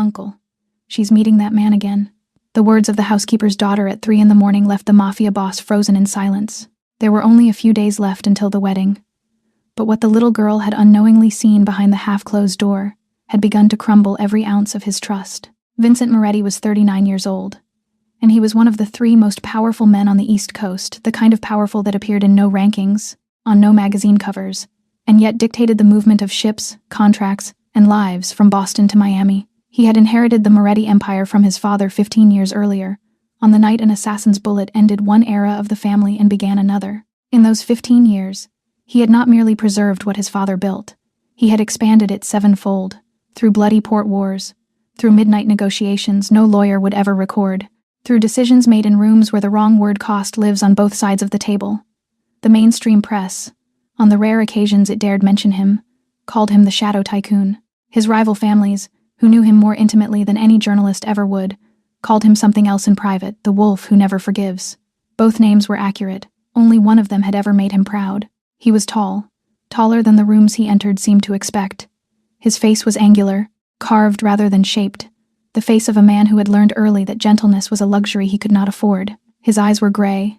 Uncle. She's meeting that man again. The words of the housekeeper's daughter at 3 a.m. left the Mafia Boss frozen in silence. There were only a few days left until the wedding. But what the little girl had unknowingly seen behind the half-closed door had begun to crumble every ounce of his trust. Vincent Moretti was 39 years old, and he was one of the 3 most powerful men on the East Coast, the kind of powerful that appeared in no rankings, on no magazine covers, and yet dictated the movement of ships, contracts, and lives from Boston to Miami. He had inherited the Moretti empire from his father 15 years earlier, on the night an assassin's bullet ended one era of the family and began another. In those 15 years, he had not merely preserved what his father built, he had expanded it 7-fold, through bloody port wars, through midnight negotiations no lawyer would ever record, through decisions made in rooms where the wrong word cost lives on both sides of the table. The mainstream press, on the rare occasions it dared mention him, called him the Shadow Tycoon. His rival families, who knew him more intimately than any journalist ever would, called him something else in private, the wolf who never forgives. Both names were accurate. Only one of them had ever made him proud. He was tall, taller than the rooms he entered seemed to expect. His face was angular, carved rather than shaped, the face of a man who had learned early that gentleness was a luxury he could not afford. His eyes were gray,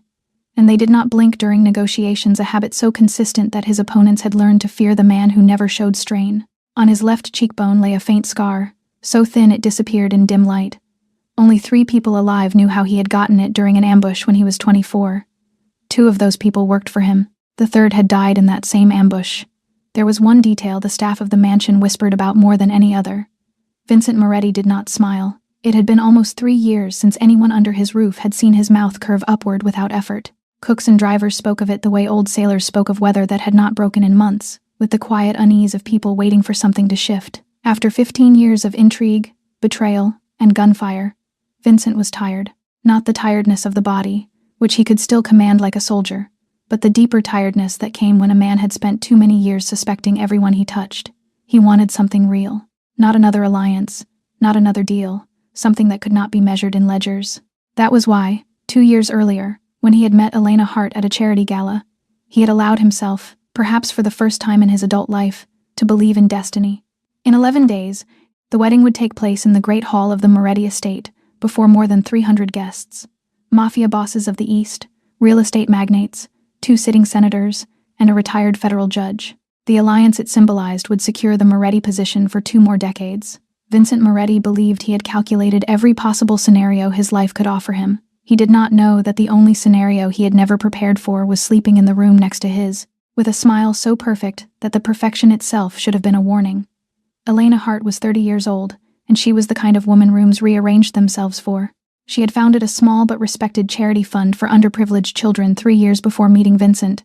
and they did not blink during negotiations, a habit so consistent that his opponents had learned to fear the man who never showed strain. On his left cheekbone lay a faint scar, so thin it disappeared in dim light. Only 3 people alive knew how he had gotten it during an ambush when he was 24. 2 of those people worked for him. The 3rd had died in that same ambush. There was one detail the staff of the mansion whispered about more than any other. Vincent Moretti did not smile. It had been almost 3 years since anyone under his roof had seen his mouth curve upward without effort. Cooks and drivers spoke of it the way old sailors spoke of weather that had not broken in months, with the quiet unease of people waiting for something to shift. After 15 years of intrigue, betrayal, and gunfire, Vincent was tired. Not the tiredness of the body, which he could still command like a soldier, but the deeper tiredness that came when a man had spent too many years suspecting everyone he touched. He wanted something real. Not another alliance, not another deal, something that could not be measured in ledgers. That was why, 2 years earlier, when he had met Elena Hart at a charity gala, he had allowed himself, perhaps for the first time in his adult life, to believe in destiny. In 11 days, the wedding would take place in the great hall of the Moretti estate, before more than 300 guests. Mafia bosses of the East, real estate magnates, 2 sitting senators, and a retired federal judge. The alliance it symbolized would secure the Moretti position for 2 more decades. Vincent Moretti believed he had calculated every possible scenario his life could offer him. He did not know that the only scenario he had never prepared for was sleeping in the room next to his, with a smile so perfect that the perfection itself should have been a warning. Elena Hart was 30 years old, and she was the kind of woman rooms rearranged themselves for. She had founded a small but respected charity fund for underprivileged children 3 years before meeting Vincent,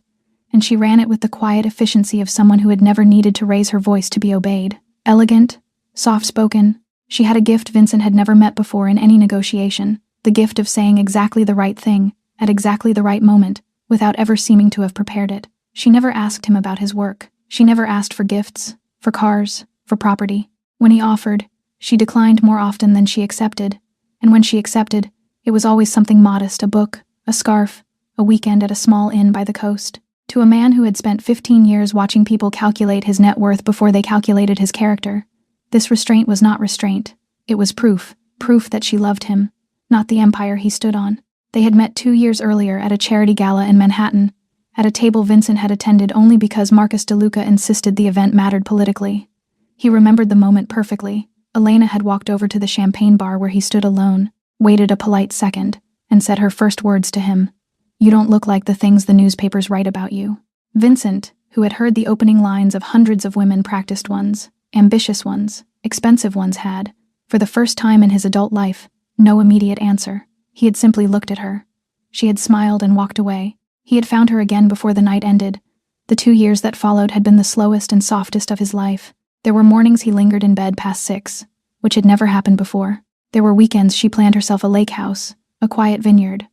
and she ran it with the quiet efficiency of someone who had never needed to raise her voice to be obeyed. Elegant, soft-spoken, she had a gift Vincent had never met before in any negotiation, the gift of saying exactly the right thing, at exactly the right moment, without ever seeming to have prepared it. She never asked him about his work. She never asked for gifts, for cars, for property. When he offered, she declined more often than she accepted, and when she accepted, it was always something modest, a book, a scarf, a weekend at a small inn by the coast. To a man who had spent 15 years watching people calculate his net worth before they calculated his character, this restraint was not restraint. It was proof that she loved him, not the empire he stood on. They had met 2 years earlier at a charity gala in Manhattan, at a table Vincent had attended only because Marcus DeLuca insisted the event mattered politically. He remembered the moment perfectly. Elena had walked over to the champagne bar where he stood alone, waited a polite second, and said her first words to him. "You don't look like the things the newspapers write about you." Vincent, who had heard the opening lines of hundreds of women, practiced ones, ambitious ones, expensive ones, had, for the first time in his adult life, no immediate answer. He had simply looked at her. She had smiled and walked away. He had found her again before the night ended. The 2 years that followed had been the slowest and softest of his life. There were mornings he lingered in bed past 6, which had never happened before. There were weekends she planned herself a lake house, a quiet vineyard,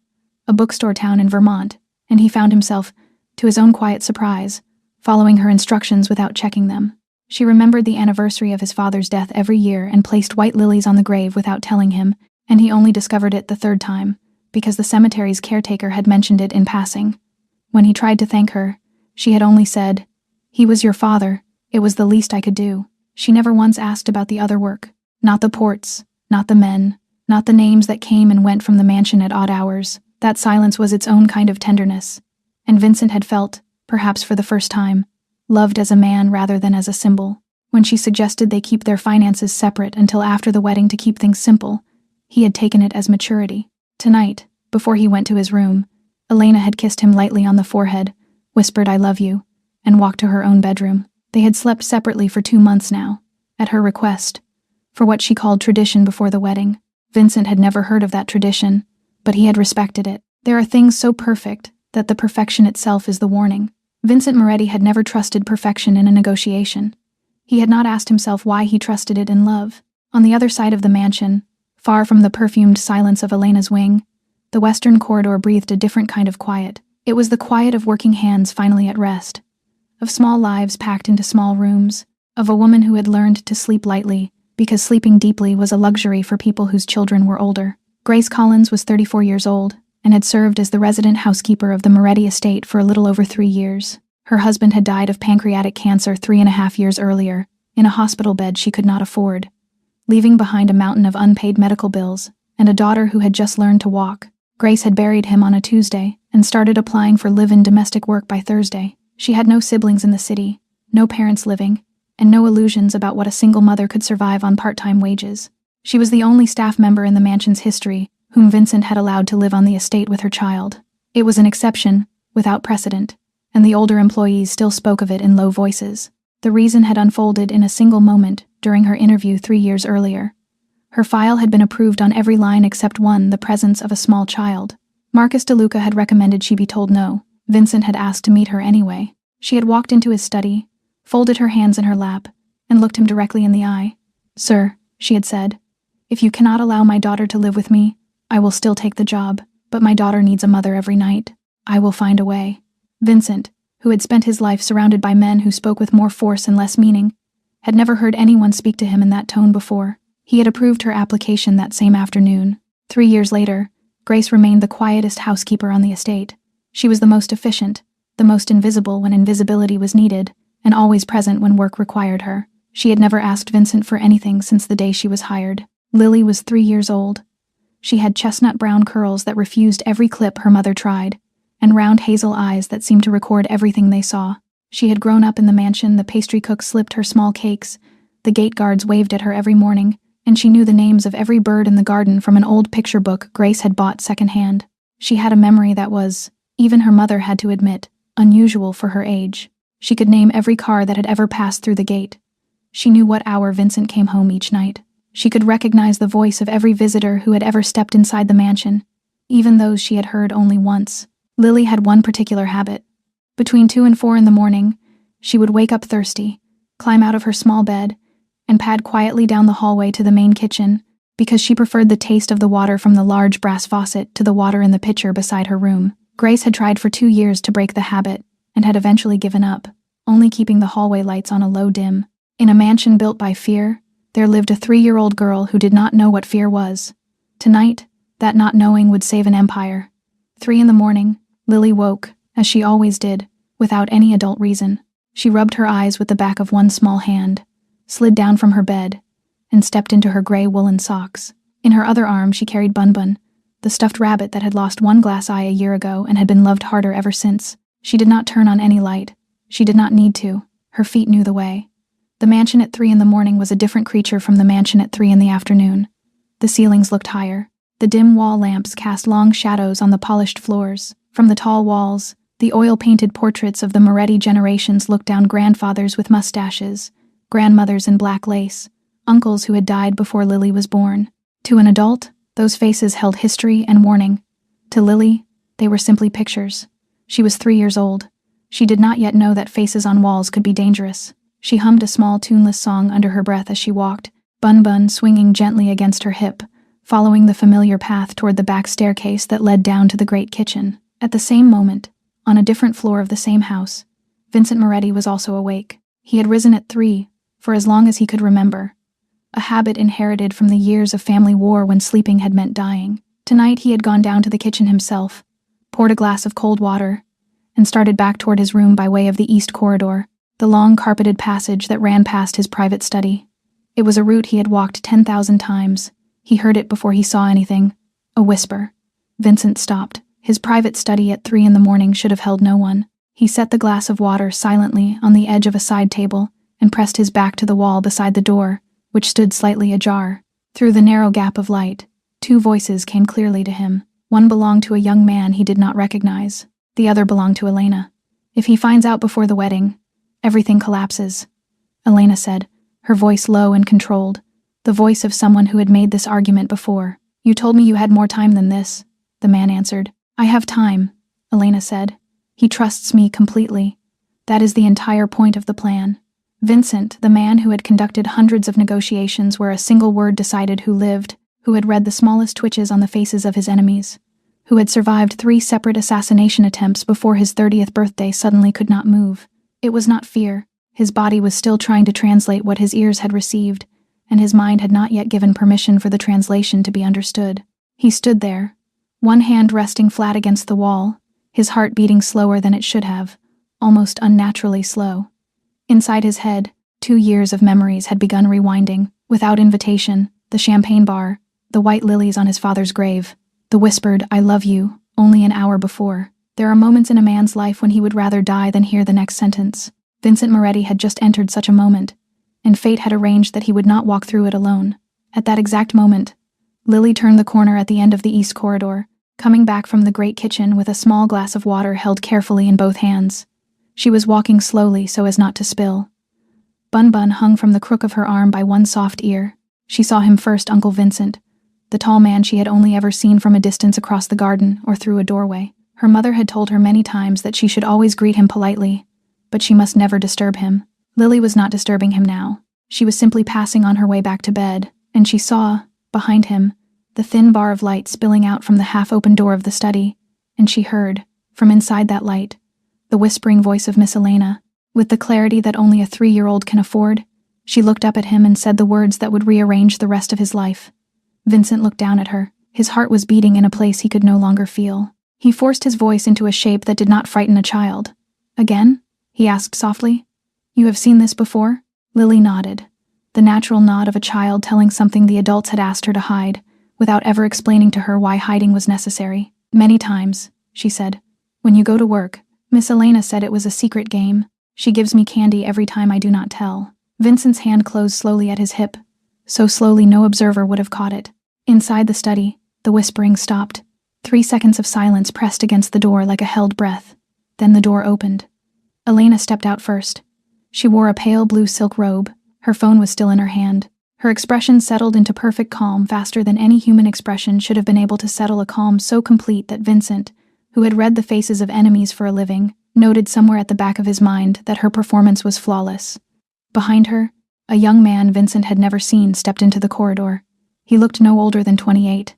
a bookstore town in Vermont, and he found himself, to his own quiet surprise, following her instructions without checking them. She remembered the anniversary of his father's death every year and placed white lilies on the grave without telling him, and he only discovered it the 3rd time, because the cemetery's caretaker had mentioned it in passing. When he tried to thank her, she had only said, "He was your father, it was the least I could do." She never once asked about the other work, Not the ports, not the men, not the names that came and went from the mansion at odd hours. That silence was its own kind of tenderness, and Vincent had felt, perhaps for the first time, loved as a man rather than as a symbol. When she suggested they keep their finances separate until after the wedding to keep things simple, he had taken it as maturity. Tonight, before he went to his room, Elena had kissed him lightly on the forehead, whispered "I love you," and walked to her own bedroom. They had slept separately for 2 months now, at her request, for what she called tradition before the wedding. Vincent had never heard of that tradition, but he had respected it. There are things so perfect that the perfection itself is the warning. Vincent Moretti had never trusted perfection in a negotiation. He had not asked himself why he trusted it in love. On the other side of the mansion, far from the perfumed silence of Elena's wing, the western corridor breathed a different kind of quiet. It was the quiet of working hands finally at rest, of small lives packed into small rooms, of a woman who had learned to sleep lightly, because sleeping deeply was a luxury for people whose children were older. Grace Collins was 34 years old, and had served as the resident housekeeper of the Moretti estate for a little over 3 years. Her husband had died of pancreatic cancer 3.5 years earlier, in a hospital bed she could not afford, leaving behind a mountain of unpaid medical bills and a daughter who had just learned to walk. Grace had buried him on a Tuesday and started applying for live-in domestic work by Thursday. She had no siblings in the city, no parents living, and no illusions about what a single mother could survive on part-time wages. She was the only staff member in the mansion's history whom Vincent had allowed to live on the estate with her child. It was an exception, without precedent, and the older employees still spoke of it in low voices. The reason had unfolded in a single moment during her interview 3 years earlier. Her file had been approved on every line except one, the presence of a small child. Marcus DeLuca had recommended she be told no. Vincent had asked to meet her anyway. She had walked into his study, folded her hands in her lap, and looked him directly in the eye. "Sir," she had said, "if you cannot allow my daughter to live with me, I will still take the job, but my daughter needs a mother every night. I will find a way." Vincent, who had spent his life surrounded by men who spoke with more force and less meaning, had never heard anyone speak to him in that tone before. He had approved her application that same afternoon. 3 years later, Grace remained the quietest housekeeper on the estate. She was the most efficient, the most invisible when invisibility was needed, and always present when work required her. She had never asked Vincent for anything since the day she was hired. Lily was 3 years old. She had chestnut brown curls that refused every clip her mother tried, and round hazel eyes that seemed to record everything they saw. She had grown up in the mansion, the pastry cook slipped her small cakes, the gate guards waved at her every morning, and she knew the names of every bird in the garden from an old picture book Grace had bought secondhand. She had a memory that was, even her mother had to admit, unusual for her age. She could name every car that had ever passed through the gate. She knew what hour Vincent came home each night. She could recognize the voice of every visitor who had ever stepped inside the mansion, even those she had heard only once. Lily had one particular habit. Between 2 and 4 in the morning, she would wake up thirsty, climb out of her small bed, and pad quietly down the hallway to the main kitchen, because she preferred the taste of the water from the large brass faucet to the water in the pitcher beside her room. Grace had tried for 2 years to break the habit, and had eventually given up, only keeping the hallway lights on a low dim. In a mansion built by fear, there lived a 3-year-old girl who did not know what fear was. Tonight, that not knowing would save an empire. 3 in the morning, Lily woke, as she always did, without any adult reason. She rubbed her eyes with the back of one small hand, slid down from her bed, and stepped into her gray woolen socks. In her other arm she carried Bun Bun, the stuffed rabbit that had lost one glass eye a year ago and had been loved harder ever since. She did not turn on any light. She did not need to. Her feet knew the way. The mansion at 3 in the morning was a different creature from the mansion at 3 in the afternoon. The ceilings looked higher. The dim wall lamps cast long shadows on the polished floors. From the tall walls, the oil-painted portraits of the Moretti generations looked down grandfathers with mustaches, grandmothers in black lace, uncles who had died before Lily was born. To an adult, those faces held history and warning. To Lily, they were simply pictures. She was 3 years old. She did not yet know that faces on walls could be dangerous. She hummed a small tuneless song under her breath as she walked, Bun Bun swinging gently against her hip, following the familiar path toward the back staircase that led down to the great kitchen. At the same moment, on a different floor of the same house, Vincent Moretti was also awake. He had risen at 3, for as long as he could remember, a habit inherited from the years of family war when sleeping had meant dying. Tonight he had gone down to the kitchen himself, poured a glass of cold water, and started back toward his room by way of the east corridor, the long carpeted passage that ran past his private study. It was a route he had walked 10,000 times. He heard it before he saw anything. A whisper. Vincent stopped. His private study at 3 a.m. should have held no one. He set the glass of water silently on the edge of a side table and pressed his back to the wall beside the door, which stood slightly ajar. Through the narrow gap of light, 2 voices came clearly to him. One belonged to a young man he did not recognize. The other belonged to Elena. If he finds out before the wedding, everything collapses. Elena said, her voice low and controlled, the voice of someone who had made this argument before. You told me you had more time than this, the man answered. I have time, Elena said. He trusts me completely. That is the entire point of the plan. Vincent, the man who had conducted hundreds of negotiations where a single word decided who lived, who had read the smallest twitches on the faces of his enemies, who had survived 3 separate assassination attempts before his 30th birthday, suddenly could not move. It was not fear. His body was still trying to translate what his ears had received, and his mind had not yet given permission for the translation to be understood. He stood there, one hand resting flat against the wall, his heart beating slower than it should have, almost unnaturally slow. Inside his head, 2 years of memories had begun rewinding, without invitation, the champagne bar, the white lilies on his father's grave, the whispered, I love you, only an hour before. There are moments in a man's life when he would rather die than hear the next sentence. Vincent Moretti had just entered such a moment, and fate had arranged that he would not walk through it alone. At that exact moment, Lily turned the corner at the end of the east corridor, coming back from the great kitchen with a small glass of water held carefully in both hands. She was walking slowly so as not to spill. Bun Bun hung from the crook of her arm by one soft ear. She saw him first, Uncle Vincent, the tall man she had only ever seen from a distance across the garden or through a doorway. Her mother had told her many times that she should always greet him politely, but she must never disturb him. Lily was not disturbing him now. She was simply passing on her way back to bed, and she saw, behind him, the thin bar of light spilling out from the half-open door of the study, and she heard, from inside that light, the whispering voice of Miss Elena. With the clarity that only a 3-year-old can afford, she looked up at him and said the words that would rearrange the rest of his life. Vincent looked down at her. His heart was beating in a place he could no longer feel. He forced his voice into a shape that did not frighten a child. Again? He asked softly. You have seen this before? Lily nodded, the natural nod of a child telling something the adults had asked her to hide, without ever explaining to her why hiding was necessary. Many times, she said. When you go to work, Miss Elena said it was a secret game. She gives me candy every time I do not tell. Vincent's hand closed slowly at his hip, so slowly no observer would have caught it. Inside the study, the whispering stopped. 3 seconds of silence pressed against the door like a held breath. Then the door opened. Elena stepped out first. She wore a pale blue silk robe. Her phone was still in her hand. Her expression settled into perfect calm faster than any human expression should have been able to settle, a calm so complete that Vincent, who had read the faces of enemies for a living, noted somewhere at the back of his mind that her performance was flawless. Behind her, a young man Vincent had never seen stepped into the corridor. He looked no older than 28.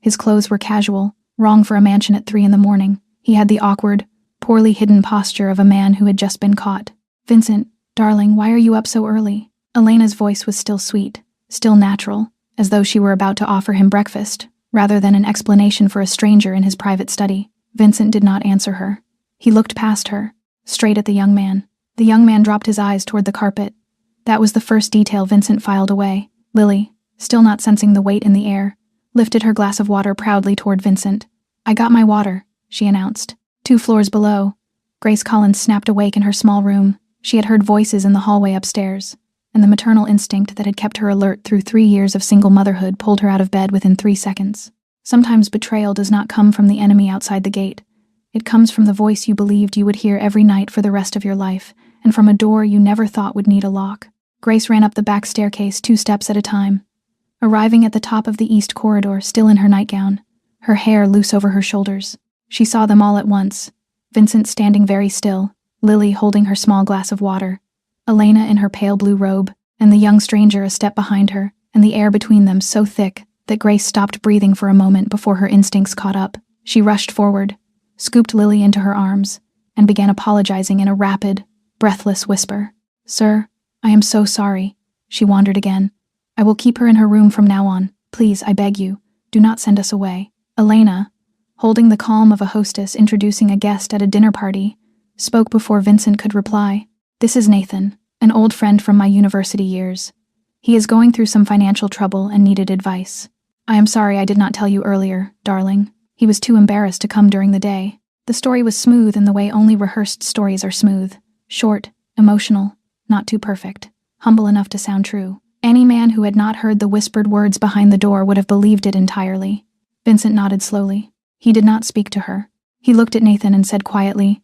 His clothes were casual, wrong for a mansion at 3 a.m. He had the awkward, poorly hidden posture of a man who had just been caught. Vincent, darling, why are you up so early? Elena's voice was still sweet, still natural, as though she were about to offer him breakfast, rather than an explanation for a stranger in his private study. Vincent did not answer her. He looked past her, straight at the young man. The young man dropped his eyes toward the carpet. That was the first detail Vincent filed away. Lily, still not sensing the weight in the air, lifted her glass of water proudly toward Vincent. I got my water, she announced. 2 floors below, Grace Collins snapped awake in her small room. She had heard voices in the hallway upstairs, and the maternal instinct that had kept her alert through 3 years of single motherhood pulled her out of bed within 3 seconds. Sometimes betrayal does not come from the enemy outside the gate. It comes from the voice you believed you would hear every night for the rest of your life, and from a door you never thought would need a lock. Grace ran up the back staircase 2 steps at a time, arriving at the top of the east corridor still in her nightgown, her hair loose over her shoulders. She saw them all at once, Vincent standing very still, Lily holding her small glass of water, Elena in her pale blue robe, and the young stranger a step behind her, and the air between them so thick that Grace stopped breathing for a moment before her instincts caught up. She rushed forward, scooped Lily into her arms, and began apologizing in a rapid, breathless whisper. Sir, I am so sorry, she wandered again. I will keep her in her room from now on. Please, I beg you, do not send us away. Elena, holding the calm of a hostess introducing a guest at a dinner party, spoke before Vincent could reply. This is Nathan, an old friend from my university years. He is going through some financial trouble and needed advice. I am sorry I did not tell you earlier, darling. He was too embarrassed to come during the day. The story was smooth in the way only rehearsed stories are smooth. Short, emotional, not too perfect, humble enough to sound true. Any man who had not heard the whispered words behind the door would have believed it entirely. Vincent nodded slowly. He did not speak to her. He looked at Nathan and said quietly,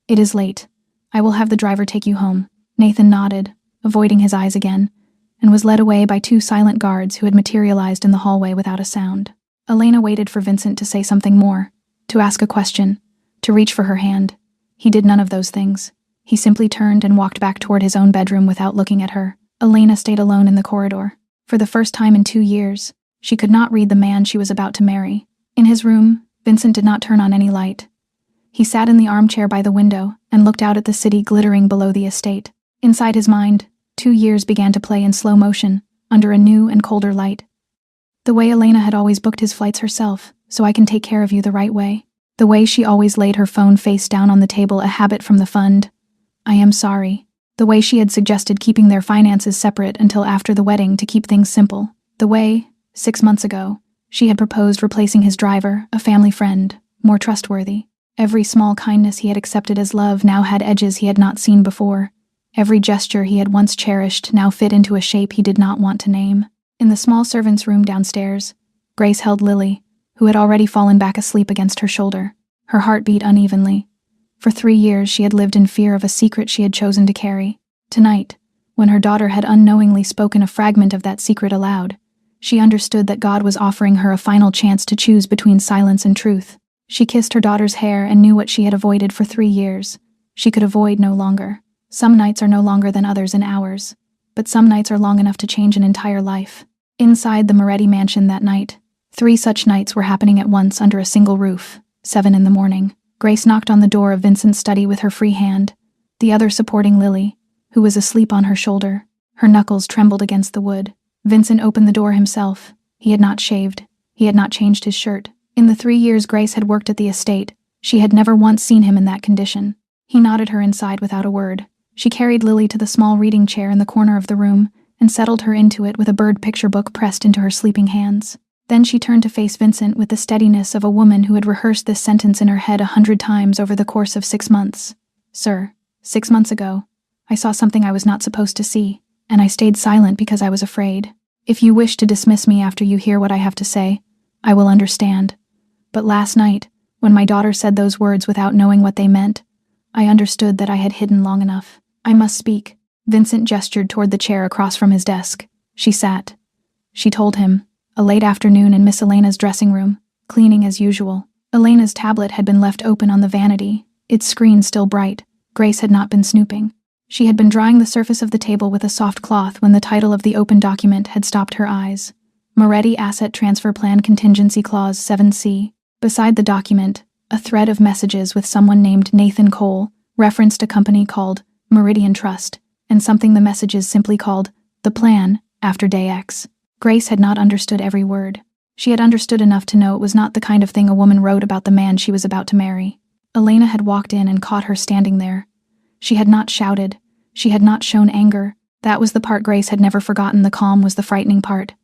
"It is late. I will have the driver take you home." Nathan nodded, avoiding his eyes again, and was led away by two silent guards who had materialized in the hallway without a sound. Elena waited for Vincent to say something more, to ask a question, to reach for her hand. He did none of those things. He simply turned and walked back toward his own bedroom without looking at her. Elena stayed alone in the corridor. For the first time in 2 years, she could not read the man she was about to marry. In his room, Vincent did not turn on any light. He sat in the armchair by the window and looked out at the city glittering below the estate. Inside his mind, 2 years began to play in slow motion, under a new and colder light. The way Elena had always booked his flights herself, so I can take care of you the right way. The way she always laid her phone face down on the table, a habit from the fund. I am sorry. The way she had suggested keeping their finances separate until after the wedding to keep things simple. The way, 6 months ago, she had proposed replacing his driver, a family friend, more trustworthy. Every small kindness he had accepted as love now had edges he had not seen before. Every gesture he had once cherished now fit into a shape he did not want to name. In the small servant's room downstairs, Grace held Lily, who had already fallen back asleep against her shoulder. Her heart beat unevenly. For 3 years she had lived in fear of a secret she had chosen to carry. Tonight, when her daughter had unknowingly spoken a fragment of that secret aloud, she understood that God was offering her a final chance to choose between silence and truth. She kissed her daughter's hair and knew what she had avoided for 3 years. She could avoid no longer. Some nights are no longer than others in hours, but some nights are long enough to change an entire life. Inside the Moretti mansion that night, 3 such nights were happening at once under a single roof. 7 in the morning. Grace knocked on the door of Vincent's study with her free hand, the other supporting Lily, who was asleep on her shoulder. Her knuckles trembled against the wood. Vincent opened the door himself. He had not shaved. He had not changed his shirt. In the 3 years Grace had worked at the estate, she had never once seen him in that condition. He nodded her inside without a word. She carried Lily to the small reading chair in the corner of the room and settled her into it with a bird picture book pressed into her sleeping hands. Then she turned to face Vincent with the steadiness of a woman who had rehearsed this sentence in her head 100 times over the course of 6 months. "Sir, 6 months ago, I saw something I was not supposed to see, and I stayed silent because I was afraid. If you wish to dismiss me after you hear what I have to say, I will understand. But last night, when my daughter said those words without knowing what they meant, I understood that I had hidden long enough. I must speak." Vincent gestured toward the chair across from his desk. She sat. She told him. A late afternoon in Miss Elena's dressing room, cleaning as usual. Elena's tablet had been left open on the vanity, its screen still bright. Grace had not been snooping. She had been drying the surface of the table with a soft cloth when the title of the open document had stopped her eyes. Moretti Asset Transfer Plan Contingency Clause 7C. Beside the document, a thread of messages with someone named Nathan Cole referenced a company called Meridian Trust, and something the messages simply called the plan after day X. Grace had not understood every word. She had understood enough to know it was not the kind of thing a woman wrote about the man she was about to marry. Elena had walked in and caught her standing there. She had not shouted. She had not shown anger. That was the part Grace had never forgotten. The calm was the frightening part.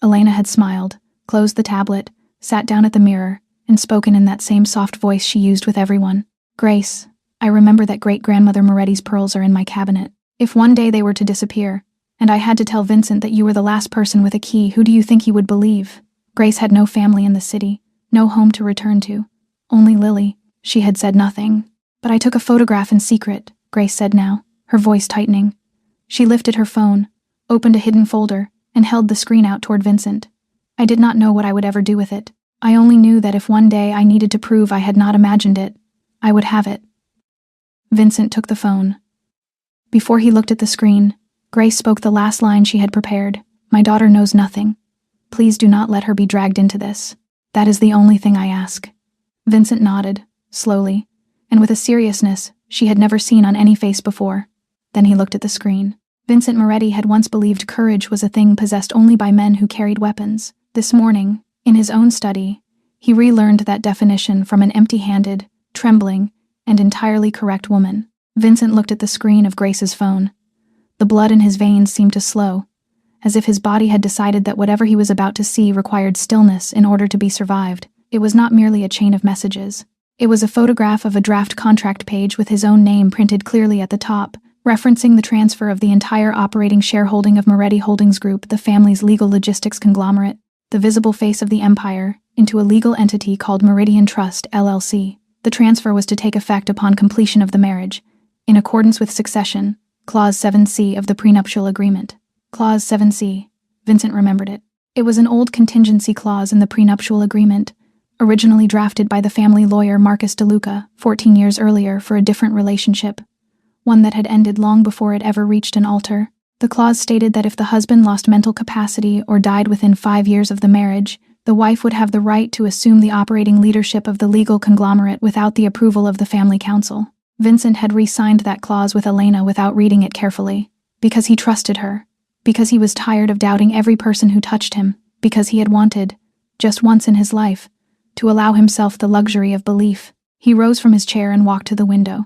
Elena had smiled, closed the tablet, sat down at the mirror, and spoken in that same soft voice she used with everyone. "Grace, I remember that great-grandmother Moretti's pearls are in my cabinet. If one day they were to disappear, and I had to tell Vincent that you were the last person with a key, who do you think he would believe?" Grace had no family in the city, no home to return to. Only Lily. She had said nothing. "But I took a photograph in secret," Grace said now, her voice tightening. She lifted her phone, opened a hidden folder, and held the screen out toward Vincent. "I did not know what I would ever do with it. I only knew that if one day I needed to prove I had not imagined it, I would have it." Vincent took the phone. Before he looked at the screen, Grace spoke the last line she had prepared. "My daughter knows nothing. Please do not let her be dragged into this. That is the only thing I ask." Vincent nodded, slowly, and with a seriousness she had never seen on any face before. Then he looked at the screen. Vincent Moretti had once believed courage was a thing possessed only by men who carried weapons. This morning, in his own study, he relearned that definition from an empty-handed, trembling, and entirely correct woman. Vincent looked at the screen of Grace's phone. The blood in his veins seemed to slow, as if his body had decided that whatever he was about to see required stillness in order to be survived. It was not merely a chain of messages. It was a photograph of a draft contract page with his own name printed clearly at the top, referencing the transfer of the entire operating shareholding of Moretti Holdings Group, the family's legal logistics conglomerate, the visible face of the empire, into a legal entity called Meridian Trust, LLC. The transfer was to take effect upon completion of the marriage, in accordance with succession, Clause 7C of the prenuptial agreement. Clause 7C. Vincent remembered it. It was an old contingency clause in the prenuptial agreement, originally drafted by the family lawyer Marcus DeLuca 14 years earlier for a different relationship, one that had ended long before it ever reached an altar. The clause stated that if the husband lost mental capacity or died within 5 years of the marriage, the wife would have the right to assume the operating leadership of the legal conglomerate without the approval of the family council. Vincent had re-signed that clause with Elena without reading it carefully, because he trusted her, because he was tired of doubting every person who touched him, because he had wanted, just once in his life, to allow himself the luxury of belief. He rose from his chair and walked to the window,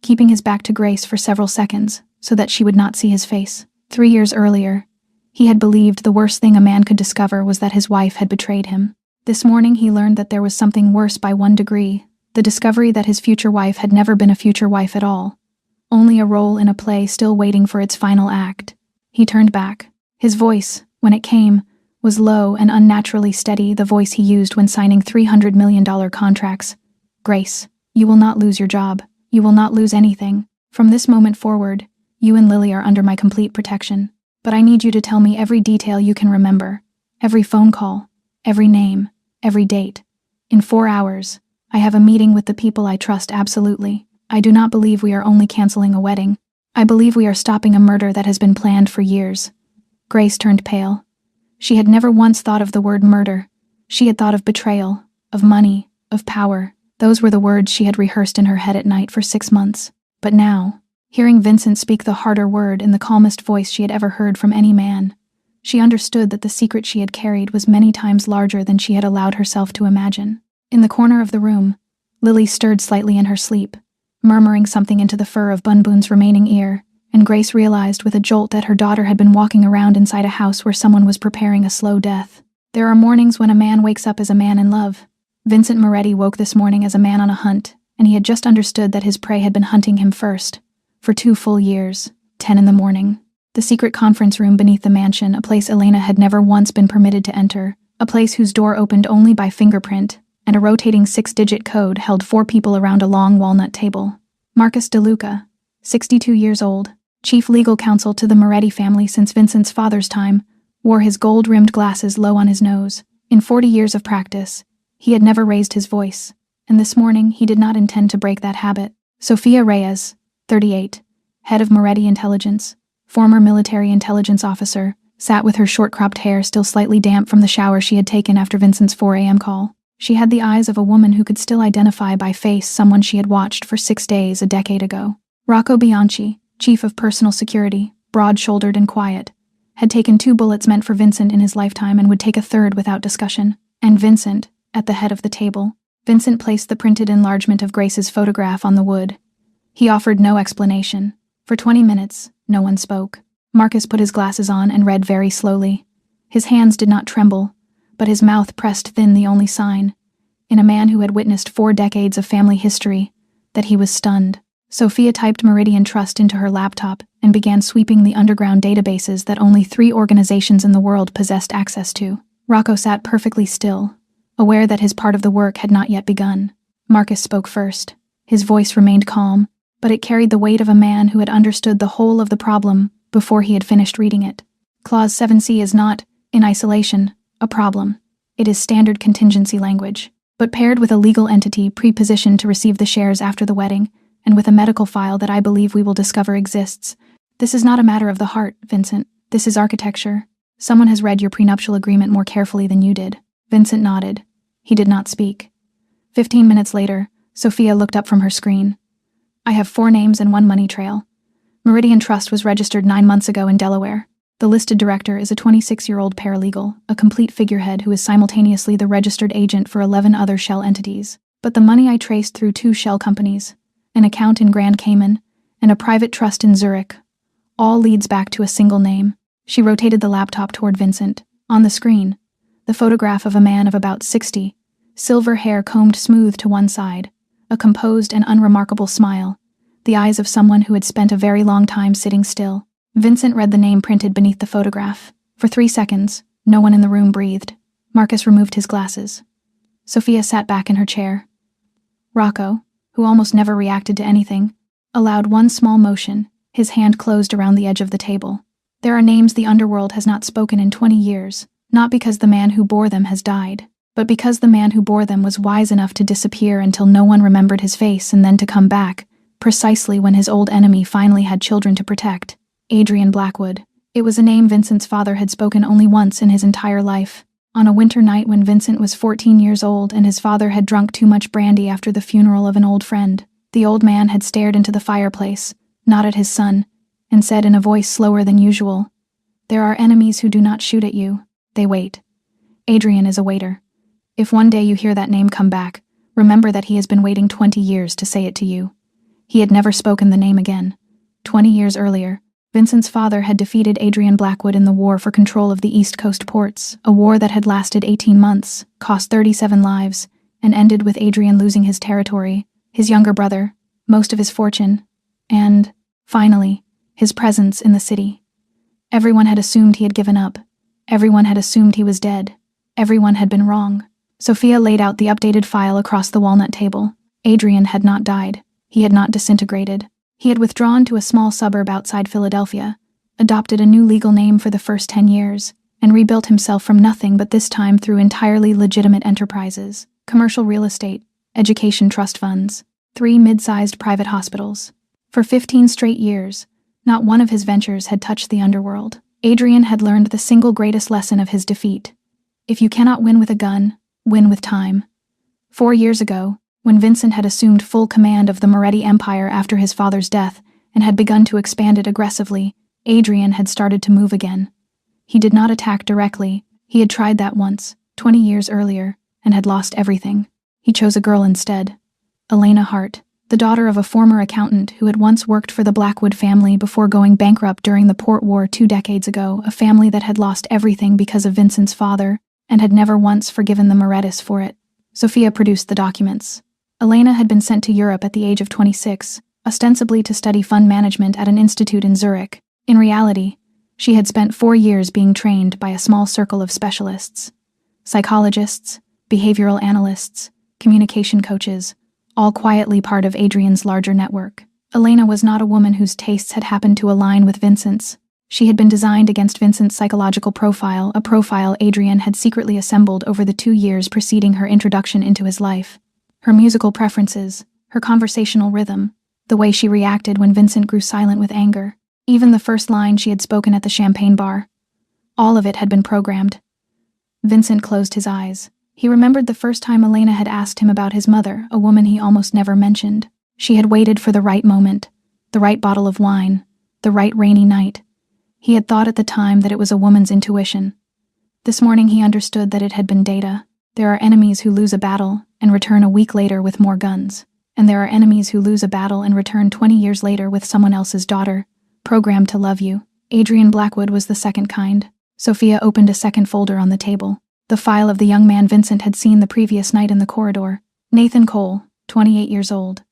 keeping his back to Grace for several seconds so that she would not see his face. 3 years earlier, he had believed the worst thing a man could discover was that his wife had betrayed him. This morning he learned that there was something worse by 1 degree, the discovery that his future wife had never been a future wife at all, only a role in a play still waiting for its final act. He turned back. His voice, when it came, was low and unnaturally steady, the voice he used when signing $300 million contracts. Grace, you will not lose your job. You will not lose anything. From this moment forward, you and Lily are under my complete protection. But I need you to tell me every detail you can remember. Every phone call, every name, every date. In 4 hours, I have a meeting with the people I trust absolutely. I do not believe we are only canceling a wedding. I believe we are stopping a murder that has been planned for years. Grace turned pale. She had never once thought of the word murder. She had thought of betrayal, of money, of power. Those were the words she had rehearsed in her head at night for 6 months. But now, hearing Vincent speak the harder word in the calmest voice she had ever heard from any man, she understood that the secret she had carried was many times larger than she had allowed herself to imagine. In the corner of the room, Lily stirred slightly in her sleep, murmuring something into the fur of Bunbun's remaining ear, and Grace realized with a jolt that her daughter had been walking around inside a house where someone was preparing a slow death. There are mornings when a man wakes up as a man in love. Vincent Moretti woke this morning as a man on a hunt, and he had just understood that his prey had been hunting him first, for 2 full years, 10 in the morning. The secret conference room beneath the mansion, a place Elena had never once been permitted to enter, a place whose door opened only by fingerprint, and a rotating 6-digit code held 4 people around a long walnut table. Marcus DeLuca, 62 years old, chief legal counsel to the Moretti family since Vincent's father's time, wore his gold-rimmed glasses low on his nose. In 40 years of practice, he had never raised his voice, and this morning he did not intend to break that habit. Sophia Reyes, 38, head of Moretti Intelligence, former military intelligence officer, sat with her short-cropped hair still slightly damp from the shower she had taken after Vincent's 4 a.m. call. She had the eyes of a woman who could still identify by face someone she had watched for 6 days a decade ago. Rocco Bianchi, chief of personal security, broad-shouldered and quiet, had taken 2 bullets meant for Vincent in his lifetime and would take a third without discussion. And Vincent, at the head of the table. Vincent placed the printed enlargement of Grace's photograph on the wood. He offered no explanation. For 20 minutes, no one spoke. Marcus put his glasses on and read very slowly. His hands did not tremble, but his mouth pressed thin, the only sign, in a man who had witnessed 4 decades of family history, that he was stunned. Sophia typed Meridian Trust into her laptop and began sweeping the underground databases that only 3 organizations in the world possessed access to. Rocco sat perfectly still, aware that his part of the work had not yet begun. Marcus spoke first. His voice remained calm, but it carried the weight of a man who had understood the whole of the problem before he had finished reading it. Clause 7C is not, in isolation, a problem. It is standard contingency language, but paired with a legal entity pre-positioned to receive the shares after the wedding, and with a medical file that I believe we will discover exists. This is not a matter of the heart, Vincent. This is architecture. Someone has read your prenuptial agreement more carefully than you did. Vincent nodded. He did not speak. 15 minutes later, Sophia looked up from her screen. I have 4 names and 1 money trail. Meridian Trust was registered 9 months ago in Delaware. The listed director is a 26-year-old paralegal, a complete figurehead who is simultaneously the registered agent for 11 other shell entities. But the money I traced through 2 shell companies, an account in Grand Cayman, and a private trust in Zurich, all leads back to a single name. She rotated the laptop toward Vincent. On the screen, the photograph of a man of about 60, silver hair combed smooth to one side, a composed and unremarkable smile, the eyes of someone who had spent a very long time sitting still. Vincent read the name printed beneath the photograph. For 3 seconds, no one in the room breathed. Marcus removed his glasses. Sophia sat back in her chair. Rocco, who almost never reacted to anything, allowed one small motion. His hand closed around the edge of the table. There are names the underworld has not spoken in 20 years, not because the man who bore them has died, but because the man who bore them was wise enough to disappear until no one remembered his face and then to come back, precisely when his old enemy finally had children to protect. Adrian Blackwood. It was a name Vincent's father had spoken only once in his entire life. On a winter night when Vincent was 14 years old and his father had drunk too much brandy after the funeral of an old friend, the old man had stared into the fireplace, not at his son, and said in a voice slower than usual, "There are enemies who do not shoot at you. They wait. Adrian is a waiter. If one day you hear that name come back, remember that he has been waiting 20 years to say it to you." He had never spoken the name again. 20 years earlier, Vincent's father had defeated Adrian Blackwood in the war for control of the East Coast ports, a war that had lasted 18 months, cost 37 lives, and ended with Adrian losing his territory, his younger brother, most of his fortune, and, finally, his presence in the city. Everyone had assumed he had given up. Everyone had assumed he was dead. Everyone had been wrong. Sophia laid out the updated file across the walnut table. Adrian had not died. He had not disintegrated. He had withdrawn to a small suburb outside Philadelphia, adopted a new legal name for the first 10 years, and rebuilt himself from nothing but this time through entirely legitimate enterprises, commercial real estate, education trust funds, 3 mid-sized private hospitals. For 15 straight years, not one of his ventures had touched the underworld. Adrian had learned the single greatest lesson of his defeat. If you cannot win with a gun, win with time. 4 years ago, when Vincent had assumed full command of the Moretti Empire after his father's death and had begun to expand it aggressively, Adrian had started to move again. He did not attack directly. He had tried that once, 20 years earlier, and had lost everything. He chose a girl instead. Elena Hart, the daughter of a former accountant who had once worked for the Blackwood family before going bankrupt during the Port War 2 decades ago, a family that had lost everything because of Vincent's father and had never once forgiven the Morettis for it. Sophia produced the documents. Elena had been sent to Europe at the age of 26, ostensibly to study fund management at an institute in Zurich. In reality, she had spent 4 years being trained by a small circle of specialists. Psychologists, behavioral analysts, communication coaches, all quietly part of Adrian's larger network. Elena was not a woman whose tastes had happened to align with Vincent's. She had been designed against Vincent's psychological profile, a profile Adrian had secretly assembled over the 2 years preceding her introduction into his life. Her musical preferences, her conversational rhythm, the way she reacted when Vincent grew silent with anger, even the first line she had spoken at the champagne bar. All of it had been programmed. Vincent closed his eyes. He remembered the first time Elena had asked him about his mother, a woman he almost never mentioned. She had waited for the right moment, the right bottle of wine, the right rainy night. He had thought at the time that it was a woman's intuition. This morning he understood that it had been data. There are enemies who lose a battle and return a week later with more guns. And there are enemies who lose a battle and return 20 years later with someone else's daughter, programmed to love you. Adrian Blackwood was the second kind. Sophia opened a second folder on the table. The file of the young man Vincent had seen the previous night in the corridor. Nathan Cole, 28 years old.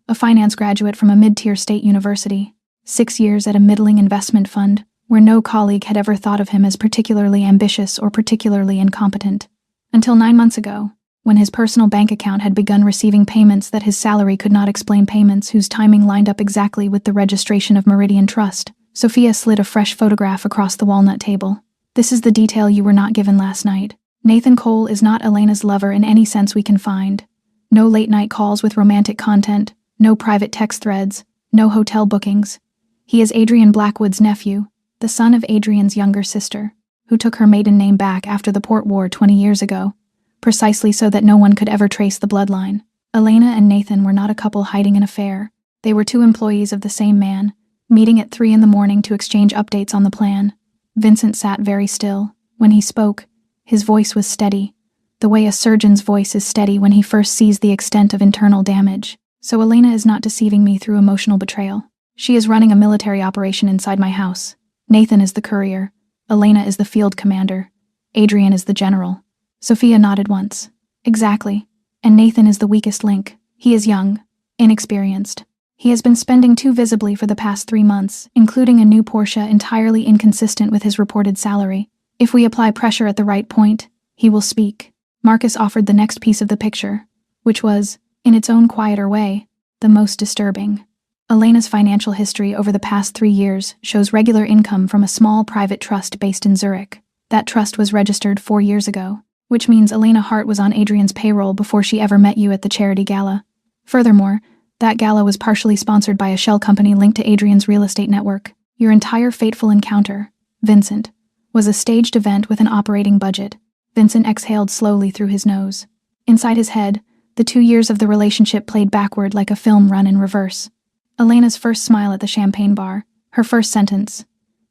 A finance graduate from a mid-tier state university. 6 years at a middling investment fund, where no colleague had ever thought of him as particularly ambitious or particularly incompetent. Until 9 months ago, when his personal bank account had begun receiving payments that his salary could not explain, payments whose timing lined up exactly with the registration of Meridian Trust. Sophia slid a fresh photograph across the walnut table. This is the detail you were not given last night. Nathan Cole is not Elena's lover in any sense we can find. No late-night calls with romantic content, no private text threads, no hotel bookings. He is Adrian Blackwood's nephew, the son of Adrian's younger sister, who took her maiden name back after the Port War 20 years ago, precisely so that no one could ever trace the bloodline. Elena and Nathan were not a couple hiding an affair. They were 2 employees of the same man, meeting at 3 a.m. to exchange updates on the plan. Vincent sat very still. When he spoke, his voice was steady, the way a surgeon's voice is steady when he first sees the extent of internal damage. So Elena is not deceiving me through emotional betrayal. She is running a military operation inside my house. Nathan is the courier, Elena is the field commander. Adrian is the general. Sophia nodded once. Exactly. And Nathan is the weakest link. He is young, inexperienced. He has been spending too visibly for the past 3 months, including a new Porsche entirely inconsistent with his reported salary. If we apply pressure at the right point, he will speak. Marcus offered the next piece of the picture, which was, in its own quieter way, the most disturbing. Elena's financial history over the past 3 years shows regular income from a small private trust based in Zurich. That trust was registered 4 years ago, which means Elena Hart was on Adrian's payroll before she ever met you at the charity gala. Furthermore, that gala was partially sponsored by a shell company linked to Adrian's real estate network. Your entire fateful encounter, Vincent, was a staged event with an operating budget. Vincent exhaled slowly through his nose. Inside his head, the 2 years of the relationship played backward like a film run in reverse. Elena's first smile at the champagne bar, her first sentence,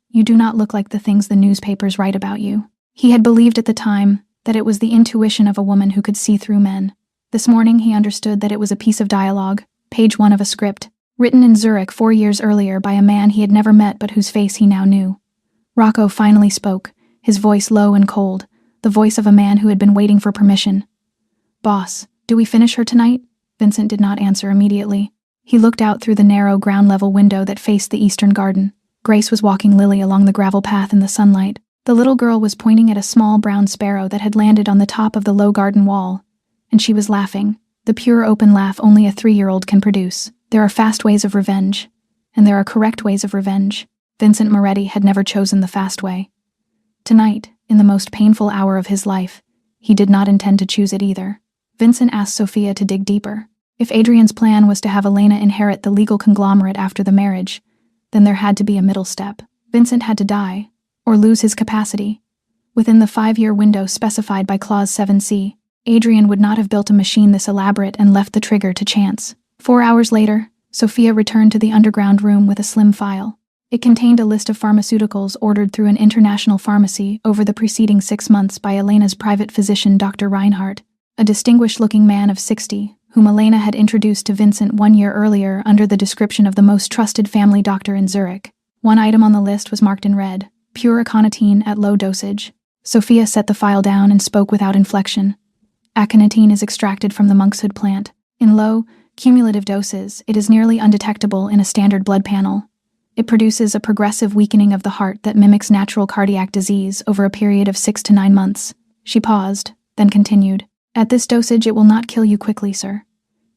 "You do not look like the things the newspapers write about you." He had believed at the time that it was the intuition of a woman who could see through men. This morning he understood that it was a piece of dialogue, page 1 of a script, written in Zurich 4 years earlier by a man he had never met but whose face he now knew. Rocco finally spoke, his voice low and cold, the voice of a man who had been waiting for permission. "Boss, do we finish her tonight?" Vincent did not answer immediately. He looked out through the narrow ground-level window that faced the eastern garden. Grace was walking Lily along the gravel path in the sunlight. The little girl was pointing at a small brown sparrow that had landed on the top of the low garden wall, and she was laughing, the pure open laugh only a 3-year-old can produce. There are fast ways of revenge, and there are correct ways of revenge. Vincent Moretti had never chosen the fast way. Tonight, in the most painful hour of his life, he did not intend to choose it either. Vincent asked Sophia to dig deeper. If Adrian's plan was to have Elena inherit the legal conglomerate after the marriage, then there had to be a middle step. Vincent had to die, or lose his capacity. Within the 5-year window specified by Clause 7C, Adrian would not have built a machine this elaborate and left the trigger to chance. 4 hours later, Sophia returned to the underground room with a slim file. It contained a list of pharmaceuticals ordered through an international pharmacy over the preceding 6 months by Elena's private physician, Dr. Reinhardt, a distinguished-looking man of 60, whom Elena had introduced to Vincent 1 year earlier under the description of the most trusted family doctor in Zurich. One item on the list was marked in red, pure aconitine at low dosage. Sophia set the file down and spoke without inflection. Aconitine is extracted from the monkshood plant. In low, cumulative doses, it is nearly undetectable in a standard blood panel. It produces a progressive weakening of the heart that mimics natural cardiac disease over a period of 6 to 9 months. She paused, then continued. At this dosage, it will not kill you quickly, sir.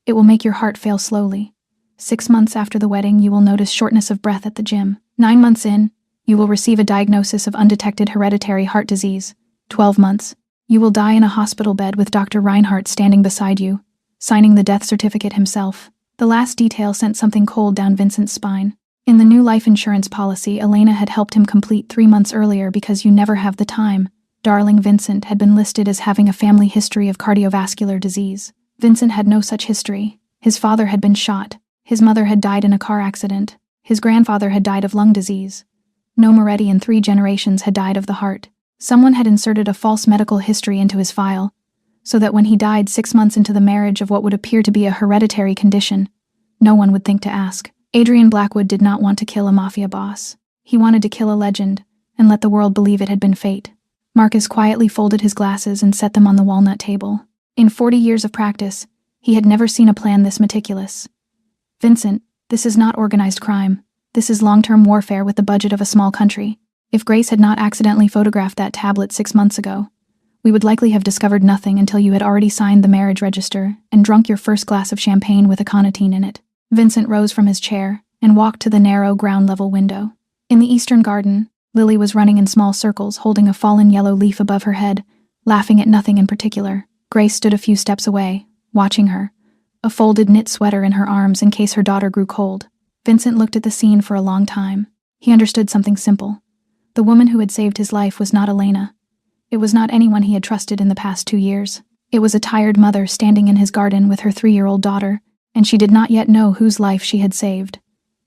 It will make your heart fail slowly. 6 months after the wedding, you will notice shortness of breath at the gym. 9 months in, you will receive a diagnosis of undetected hereditary heart disease. 12 months, you will die in a hospital bed with Dr. Reinhardt standing beside you, signing the death certificate himself. The last detail sent something cold down Vincent's spine. In the new life insurance policy Elena had helped him complete 3 months earlier because you never have the time, darling Vincent had been listed as having a family history of cardiovascular disease. Vincent had no such history. His father had been shot. His mother had died in a car accident. His grandfather had died of lung disease. No Moretti in 3 generations had died of the heart. Someone had inserted a false medical history into his file, so that when he died 6 months into the marriage of what would appear to be a hereditary condition, no one would think to ask. Adrian Blackwood did not want to kill a mafia boss. He wanted to kill a legend, and let the world believe it had been fate. Marcus quietly folded his glasses and set them on the walnut table. In 40 years of practice, he had never seen a plan this meticulous. Vincent, this is not organized crime. This is long-term warfare with the budget of a small country. If Grace had not accidentally photographed that tablet 6 months ago, we would likely have discovered nothing until you had already signed the marriage register and drunk your first glass of champagne with aconitine in it. Vincent rose from his chair and walked to the narrow ground-level window. In the eastern garden, Lily was running in small circles, holding a fallen yellow leaf above her head, laughing at nothing in particular. Grace stood a few steps away, watching her, a folded knit sweater in her arms in case her daughter grew cold. Vincent looked at the scene for a long time. He understood something simple. The woman who had saved his life was not Elena. It was not anyone he had trusted in the past 2 years. It was a tired mother standing in his garden with her 3-year-old daughter, and she did not yet know whose life she had saved.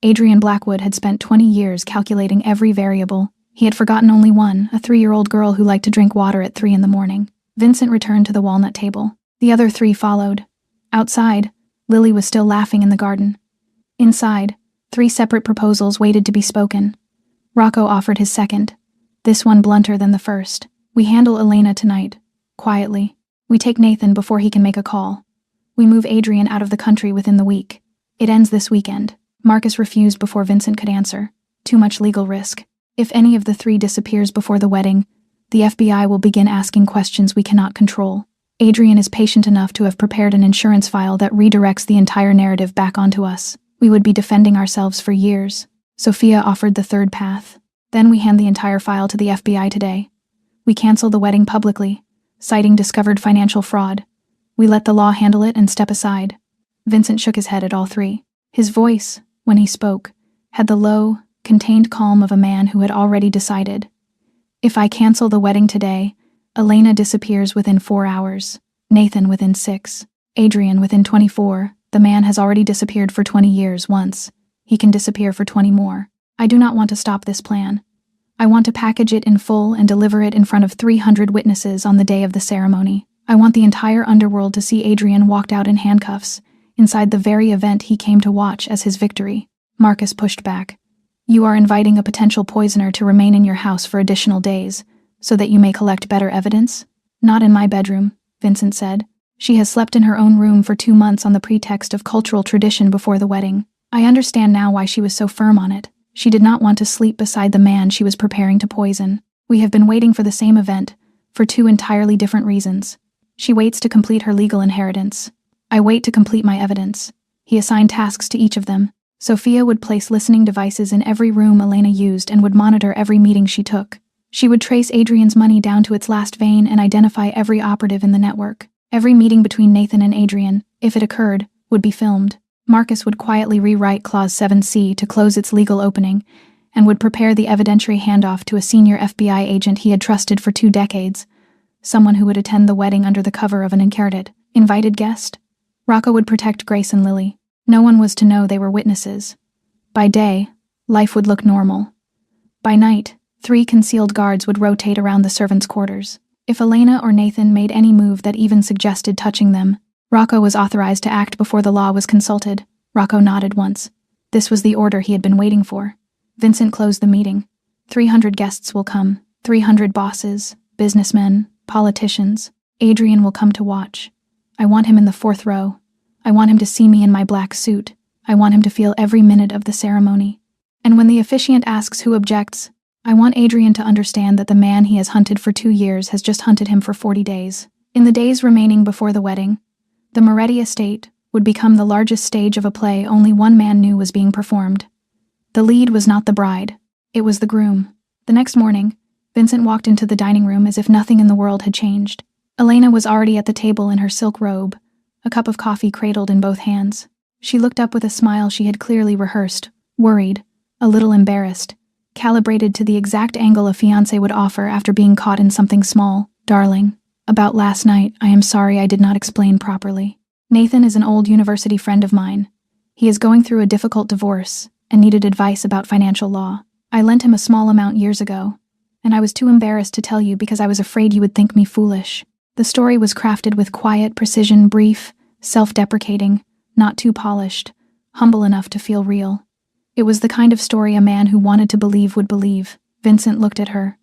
Adrian Blackwood had spent 20 years calculating every variable. He had forgotten only one, a 3-year-old girl who liked to drink water at 3 in the morning. Vincent returned to the walnut table. The other 3 followed. Outside, Lily was still laughing in the garden. Inside, 3 separate proposals waited to be spoken. Rocco offered his second. this one blunter than the first. We handle Elena tonight, quietly. We take Nathan before he can make a call. We move Adrian out of the country within the week. It ends this weekend. Marcus refused before Vincent could answer. Too much legal risk. If any of the three disappears before the wedding, the FBI will begin asking questions we cannot control. Adrian is patient enough to have prepared an insurance file that redirects the entire narrative back onto us. We would be defending ourselves for years. Sophia offered the third path. Then we hand the entire file to the FBI today. We cancel the wedding publicly, citing discovered financial fraud. We let the law handle it and step aside. Vincent shook his head at all three. His voice, when he spoke, had the low, contained calm of a man who had already decided. If I cancel the wedding today, Elena disappears within 4 hours, Nathan within 6, Adrian within 24. The man has already disappeared for 20 years once. He can disappear for 20 more. I do not want to stop this plan. I want to package it in full and deliver it in front of 300 witnesses on the day of the ceremony. I want the entire underworld to see Adrian walked out in handcuffs, inside the very event he came to watch as his victory. Marcus pushed back. You are inviting a potential poisoner to remain in your house for additional days, so that you may collect better evidence? Not in my bedroom, Vincent said. She has slept in her own room for 2 months on the pretext of cultural tradition before the wedding. I understand now why she was so firm on it. She did not want to sleep beside the man she was preparing to poison. We have been waiting for the same event, for 2 entirely different reasons. She waits to complete her legal inheritance. I wait to complete my evidence. He assigned tasks to each of them. Sophia would place listening devices in every room Elena used and would monitor every meeting she took. She would trace Adrian's money down to its last vein and identify every operative in the network. Every meeting between Nathan and Adrian, if it occurred, would be filmed. Marcus would quietly rewrite Clause 7C to close its legal opening and would prepare the evidentiary handoff to a senior FBI agent he had trusted for 2 decades, someone who would attend the wedding under the cover of an invited guest. Rocco would protect Grace and Lily. No one was to know they were witnesses. By day, life would look normal. By night, 3 concealed guards would rotate around the servants' quarters. If Elena or Nathan made any move that even suggested touching them, Rocco was authorized to act before the law was consulted. Rocco nodded once. This was the order he had been waiting for. Vincent closed the meeting. 300 guests will come. 300 bosses, businessmen, politicians. Adrian will come to watch. I want him in the 4th row. I want him to see me in my black suit. I want him to feel every minute of the ceremony. And when the officiant asks who objects, I want Adrian to understand that the man he has hunted for 2 years has just hunted him for 40 days. In the days remaining before the wedding, the Moretti estate would become the largest stage of a play only one man knew was being performed. The lead was not the bride. It was the groom. The next morning, Vincent walked into the dining room as if nothing in the world had changed. Elena was already at the table in her silk robe, a cup of coffee cradled in both hands. She looked up with a smile she had clearly rehearsed, worried, a little embarrassed, calibrated to the exact angle a fiancé would offer after being caught in something small. Darling, about last night, I am sorry I did not explain properly. Nathan is an old university friend of mine. He is going through a difficult divorce and needed advice about financial law. I lent him a small amount years ago, and I was too embarrassed to tell you because I was afraid you would think me foolish. The story was crafted with quiet precision, brief, self-deprecating, not too polished, humble enough to feel real. It was the kind of story a man who wanted to believe would believe. Vincent looked at her.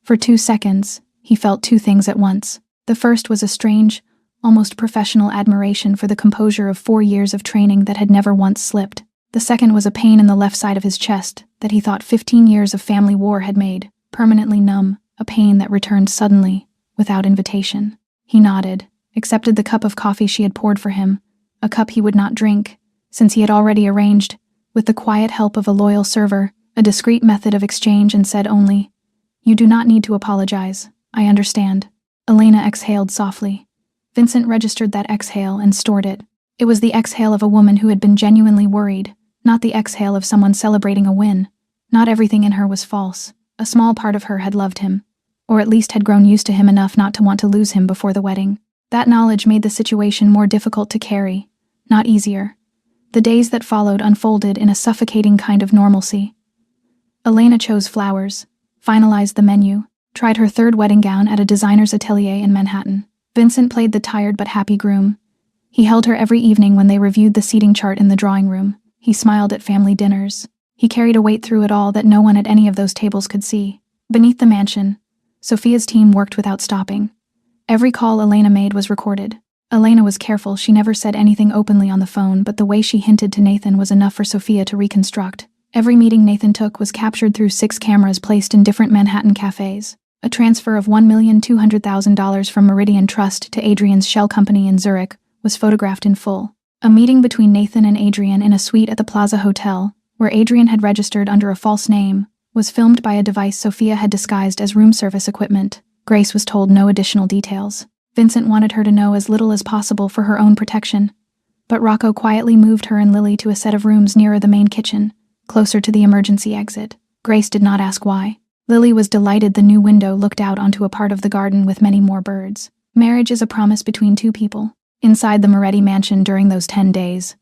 For 2 seconds, he felt 2 things at once. The first was a strange, almost professional admiration for the composure of 4 years of training that had never once slipped. The second was a pain in the left side of his chest that he thought 15 years of family war had made permanently numb, a pain that returned suddenly, without invitation. He nodded, accepted the cup of coffee she had poured for him, a cup he would not drink, since he had already arranged, with the quiet help of a loyal server, a discreet method of exchange, and said only, "You do not need to apologize. I understand." Elena exhaled softly. Vincent registered that exhale and stored it. It was the exhale of a woman who had been genuinely worried, not the exhale of someone celebrating a win. Not everything in her was false. A small part of her had loved him, or at least had grown used to him enough not to want to lose him before the wedding. That knowledge made the situation more difficult to carry, not easier. The days that followed unfolded in a suffocating kind of normalcy. Elena chose flowers, finalized the menu, tried her 3rd wedding gown at a designer's atelier in Manhattan. Vincent played the tired but happy groom. He held her every evening when they reviewed the seating chart in the drawing room. He smiled at family dinners. He carried a weight through it all that no one at any of those tables could see. Beneath the mansion, Sophia's team worked without stopping. Every call Elena made was recorded. Elena was careful, she never said anything openly on the phone, but the way she hinted to Nathan was enough for Sophia to reconstruct. Every meeting Nathan took was captured through 6 cameras placed in different Manhattan cafes. A transfer of $1,200,000 from Meridian Trust to Adrian's shell company in Zurich was photographed in full. A meeting between Nathan and Adrian in a suite at the Plaza Hotel, where Adrian had registered under a false name, was filmed by a device Sophia had disguised as room service equipment. Grace was told no additional details. Vincent wanted her to know as little as possible for her own protection, but Rocco quietly moved her and Lily to a set of rooms nearer the main kitchen, closer to the emergency exit. Grace did not ask why. Lily was delighted the new window looked out onto a part of the garden with many more birds. Marriage is a promise between 2 people. Inside the Moretti mansion during those 10 days,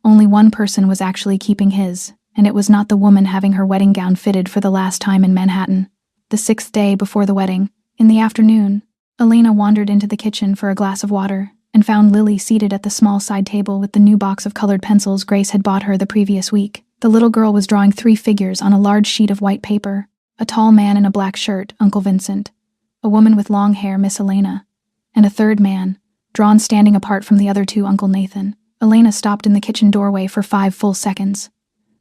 only one person was actually keeping his, and it was not the woman having her wedding gown fitted for the last time in Manhattan. The 6th day before the wedding, in the afternoon, Elena wandered into the kitchen for a glass of water and found Lily seated at the small side table with the new box of colored pencils Grace had bought her the previous week. The little girl was drawing 3 figures on a large sheet of white paper: a tall man in a black shirt, Uncle Vincent; a woman with long hair, Miss Elena; and a third man, drawn standing apart from the other 2, Uncle Nathan. Elena stopped in the kitchen doorway for 5 full seconds.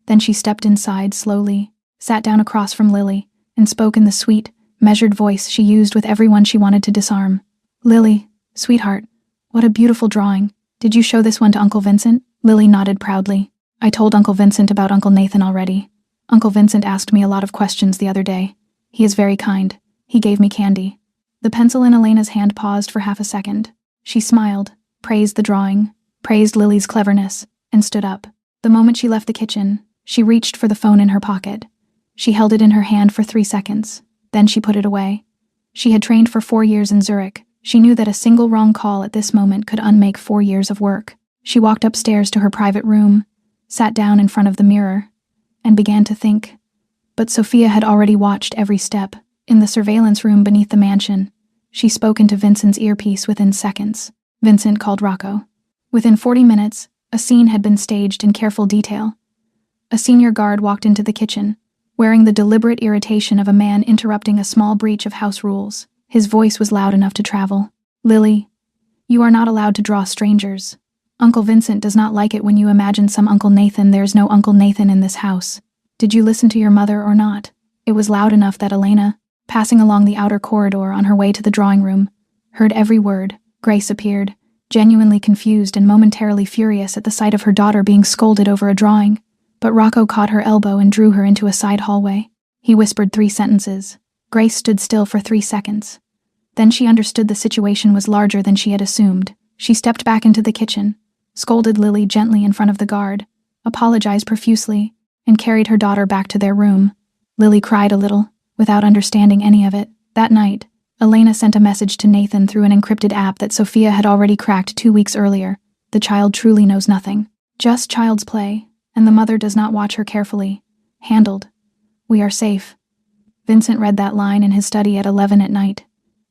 Then she stepped inside slowly, sat down across from Lily, and spoke in the sweet, measured voice she used with everyone she wanted to disarm. "Lily, sweetheart, what a beautiful drawing. Did you show this one to Uncle Vincent?" Lily nodded proudly. "I told Uncle Vincent about Uncle Nathan already. Uncle Vincent asked me a lot of questions the other day. He is very kind. He gave me candy." The pencil in Elena's hand paused for half a second. She smiled, praised the drawing, praised Lily's cleverness, and stood up. The moment she left the kitchen, she reached for the phone in her pocket. She held it in her hand for 3 seconds. Then she put it away. She had trained for 4 years in Zurich. She knew that a single wrong call at this moment could unmake 4 years of work. She walked upstairs to her private room, sat down in front of the mirror, and began to think. But Sophia had already watched every step. In the surveillance room beneath the mansion, she spoke into Vincent's earpiece within seconds. Vincent called Rocco. Within 40 minutes, a scene had been staged in careful detail. A senior guard walked into the kitchen, wearing the deliberate irritation of a man interrupting a small breach of house rules. His voice was loud enough to travel. "Lily, you are not allowed to draw strangers. Uncle Vincent does not like it when you imagine some Uncle Nathan. There's no Uncle Nathan in this house. Did you listen to your mother or not?" It was loud enough that Elena, passing along the outer corridor on her way to the drawing room, heard every word. Grace appeared, genuinely confused and momentarily furious at the sight of her daughter being scolded over a drawing. But Rocco caught her elbow and drew her into a side hallway. He whispered 3 sentences. Grace stood still for 3 seconds. Then she understood the situation was larger than she had assumed. She stepped back into the kitchen, scolded Lily gently in front of the guard, apologized profusely, and carried her daughter back to their room. Lily cried a little, without understanding any of it. That night, Elena sent a message to Nathan through an encrypted app that Sophia had already cracked 2 weeks earlier. "The child truly knows nothing. Just child's play, and the mother does not watch her carefully. Handled. We are safe." Vincent read that line in his study at 11 at night.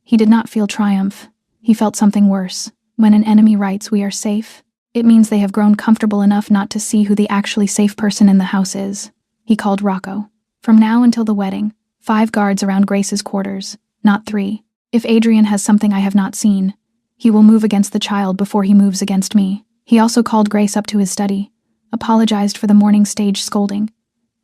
He did not feel triumph. He felt something worse. When an enemy writes "we are safe," it means they have grown comfortable enough not to see who the actually safe person in the house is. He called Rocco. From now until the wedding, 5 guards around Grace's quarters, not 3. If Adrian has something I have not seen, he will move against the child before he moves against me. He also called Grace up to his study, apologized for the morning stage scolding,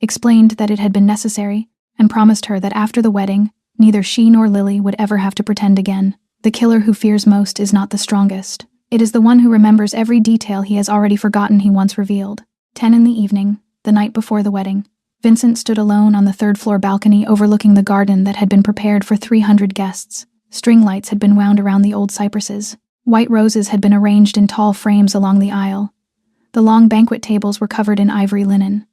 explained that it had been necessary, and promised her that after the wedding, neither she nor Lily would ever have to pretend again. The killer who fears most is not the strongest. It is the one who remembers every detail he has already forgotten he once revealed. 10 in the evening, the night before the wedding. Vincent stood alone on the 3rd-floor balcony overlooking the garden that had been prepared for 300 guests. String lights had been wound around the old cypresses. White roses had been arranged in tall frames along the aisle. The long banquet tables were covered in ivory linen.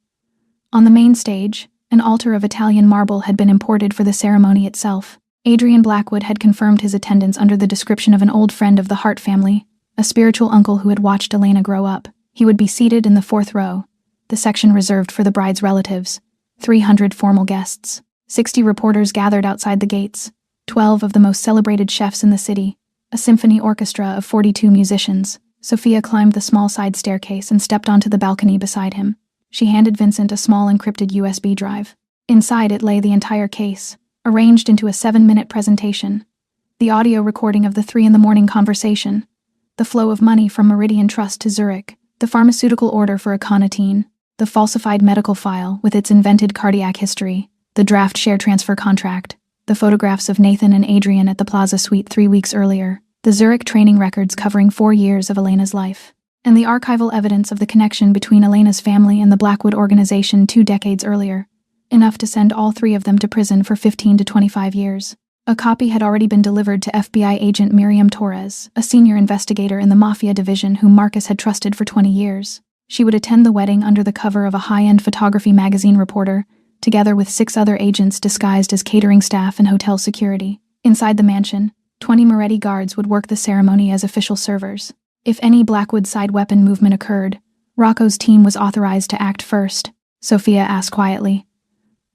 On the main stage, an altar of Italian marble had been imported for the ceremony itself. Adrian Blackwood had confirmed his attendance under the description of an old friend of the Hart family, a spiritual uncle who had watched Elena grow up. He would be seated in the 4th row, the section reserved for the bride's relatives. 300 formal guests. 60 reporters gathered outside the gates. 12 of the most celebrated chefs in the city. A symphony orchestra of 42 musicians. Sophia climbed the small side staircase and stepped onto the balcony beside him. She handed Vincent a small encrypted USB drive. Inside it lay the entire case, arranged into a 7-minute presentation. The audio recording of the 3 in the morning conversation, the flow of money from Meridian Trust to Zurich, the pharmaceutical order for aconitine, the falsified medical file with its invented cardiac history, the draft share transfer contract, the photographs of Nathan and Adrian at the Plaza Suite 3 weeks earlier, the Zurich training records covering 4 years of Elena's life, and the archival evidence of the connection between Elena's family and the Blackwood organization 2 decades earlier, enough to send all 3 of them to prison for 15 to 25 years. A copy had already been delivered to FBI agent Miriam Torres, a senior investigator in the Mafia division whom Marcus had trusted for 20 years. She would attend the wedding under the cover of a high-end photography magazine reporter, together with 6 other agents disguised as catering staff and hotel security. Inside the mansion, 20 Moretti guards would work the ceremony as official servers. If any Blackwood side weapon movement occurred, Rocco's team was authorized to act first. Sophia asked quietly,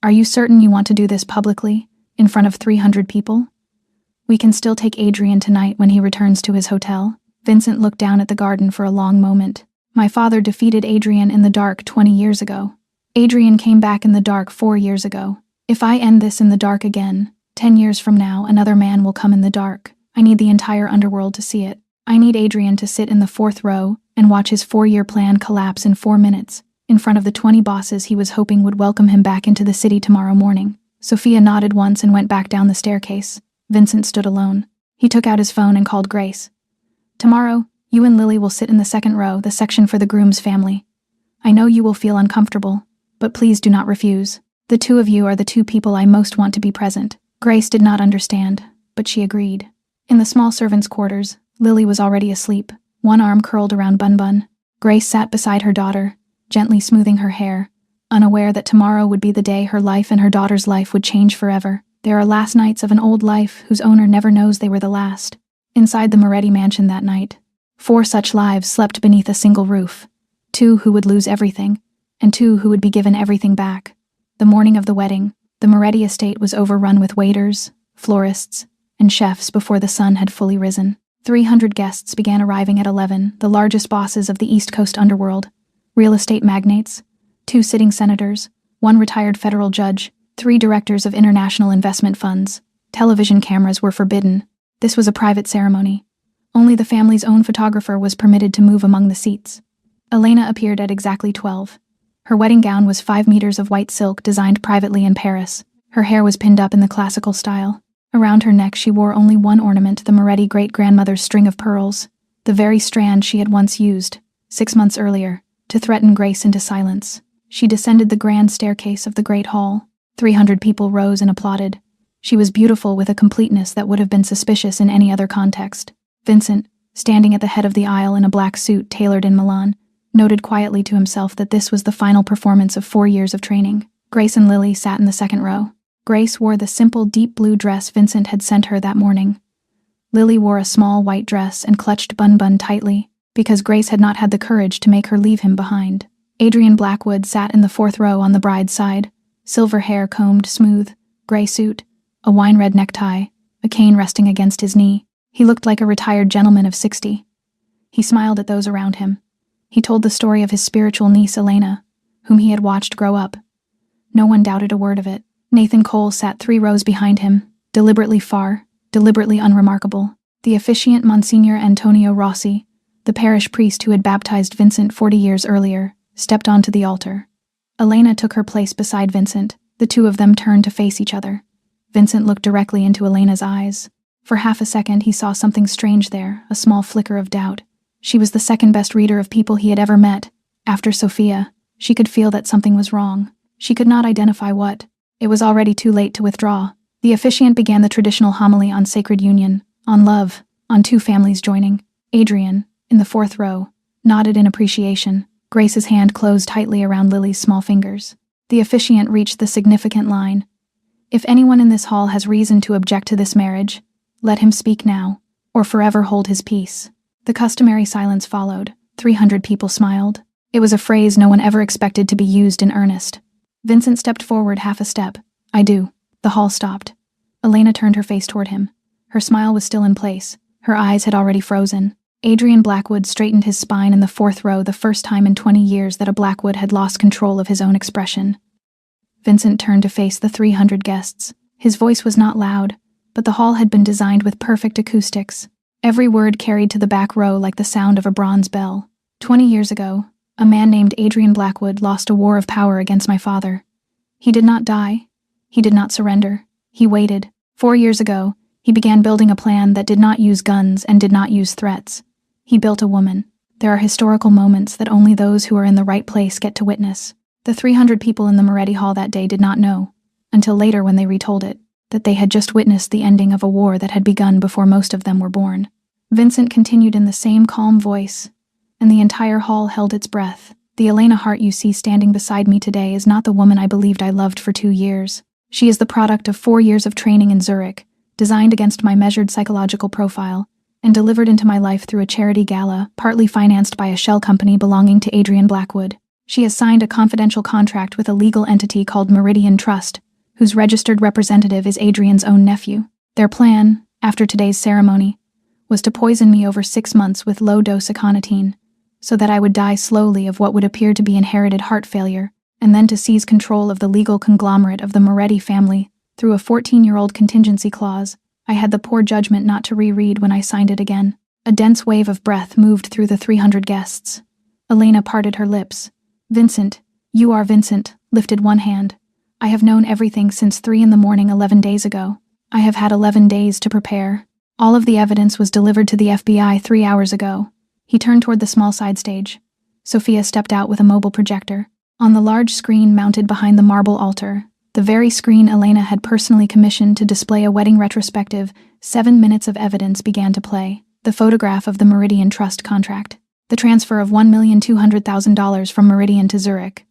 "Are you certain you want to do this publicly, in front of 300 people? We can still take Adrian tonight when he returns to his hotel." Vincent looked down at the garden for a long moment. "My father defeated Adrian in the dark 20 years ago. Adrian came back in the dark 4 years ago. If I end this in the dark again, 10 years from now another man will come in the dark. I need the entire underworld to see it. I need Adrian to sit in the 4th row and watch his 4-year plan collapse in 4 minutes, in front of the 20 bosses he was hoping would welcome him back into the city tomorrow morning." Sophia nodded once and went back down the staircase. Vincent stood alone. He took out his phone and called Grace. "Tomorrow, you and Lily will sit in the 2nd row, the section for the groom's family. I know you will feel uncomfortable, but please do not refuse. The 2 of you are the 2 people I most want to be present." Grace did not understand, but she agreed. In the small servants' quarters, Lily was already asleep, one arm curled around Bun Bun. Grace sat beside her daughter, gently smoothing her hair, unaware that tomorrow would be the day her life and her daughter's life would change forever. There are last nights of an old life whose owner never knows they were the last. Inside the Moretti mansion that night, 4 such lives slept beneath a single roof. 2 who would lose everything, and 2 who would be given everything back. The morning of the wedding, the Moretti estate was overrun with waiters, florists, and chefs before the sun had fully risen. 300 guests began arriving at 11, the largest bosses of the East Coast underworld, real estate magnates, 2 sitting senators, 1 retired federal judge, 3 directors of international investment funds. Television cameras were forbidden. This was a private ceremony. Only the family's own photographer was permitted to move among the seats. Elena appeared at exactly 12. Her wedding gown was 5 meters of white silk designed privately in Paris. Her hair was pinned up in the classical style. Around her neck she wore only one ornament, the Moretti great-grandmother's string of pearls, the very strand she had once used, 6 months earlier, to threaten Grace into silence. She descended the grand staircase of the great hall. 300 people rose and applauded. She was beautiful with a completeness that would have been suspicious in any other context. Vincent, standing at the head of the aisle in a black suit tailored in Milan, noted quietly to himself that this was the final performance of 4 years of training. Grace and Lily sat in the 2nd row. Grace wore the simple deep blue dress Vincent had sent her that morning. Lily wore a small white dress and clutched Bun Bun tightly, because Grace had not had the courage to make her leave him behind. Adrian Blackwood sat in the 4th row on the bride's side, silver hair combed smooth, gray suit, a wine-red necktie, a cane resting against his knee. He looked like a retired gentleman of 60. He smiled at those around him. He told the story of his spiritual niece Elena, whom he had watched grow up. No one doubted a word of it. Nathan Cole sat 3 rows behind him, deliberately far, deliberately unremarkable. The officiant Monsignor Antonio Rossi, the parish priest who had baptized Vincent 40 years earlier, stepped onto the altar. Elena took her place beside Vincent. The 2 of them turned to face each other. Vincent looked directly into Elena's eyes. For half a second he saw something strange there, a small flicker of doubt. She was the 2nd best reader of people he had ever met. After Sophia, she could feel that something was wrong. She could not identify what. It was already too late to withdraw. The officiant began the traditional homily on sacred union, on love, on 2 families joining. Adrian, in the 4th row, nodded in appreciation. Grace's hand closed tightly around Lily's small fingers. The officiant reached the significant line. "If anyone in this hall has reason to object to this marriage, let him speak now, or forever hold his peace." The customary silence followed. 300 people smiled. It was a phrase no one ever expected to be used in earnest. Vincent stepped forward half a step. "I do." The hall stopped. Elena turned her face toward him. Her smile was still in place. Her eyes had already frozen. Adrian Blackwood straightened his spine in the 4th row, the first time in 20 years that a Blackwood had lost control of his own expression. Vincent turned to face the 300 guests. His voice was not loud, but the hall had been designed with perfect acoustics. Every word carried to the back row like the sound of a bronze bell. 20 years ago, a man named Adrian Blackwood lost a war of power against my father. He did not die. He did not surrender. He waited. 4 years ago, he began building a plan that did not use guns and did not use threats. He built a woman. There are historical moments that only those who are in the right place get to witness. The 300 people in the Moretti Hall that day did not know, until later when they retold it, that they had just witnessed the ending of a war that had begun before most of them were born. Vincent continued in the same calm voice, and the entire hall held its breath. The Elena Hart you see standing beside me today is not the woman I believed I loved for 2 years. She is the product of 4 years of training in Zurich, designed against my measured psychological profile, and delivered into my life through a charity gala, partly financed by a shell company belonging to Adrian Blackwood. She has signed a confidential contract with a legal entity called Meridian Trust, whose registered representative is Adrian's own nephew. Their plan, after today's ceremony, was to poison me over 6 months with low-dose aconitine, so that I would die slowly of what would appear to be inherited heart failure, and then to seize control of the legal conglomerate of the Moretti family through a 14-year-old contingency clause I had the poor judgment not to reread when I signed it again. A dense wave of breath moved through the 300 guests. Elena parted her lips. Vincent, you are Vincent, lifted one hand. I have known everything since 3 in the morning 11 days ago. I have had 11 days to prepare. All of the evidence was delivered to the FBI 3 hours ago. He turned toward the small side stage. Sophia stepped out with a mobile projector. On the large screen mounted behind the marble altar, the very screen Elena had personally commissioned to display a wedding retrospective, 7 minutes of evidence began to play. The photograph of the Meridian Trust contract. The transfer of $1,200,000 from Meridian to Zurich.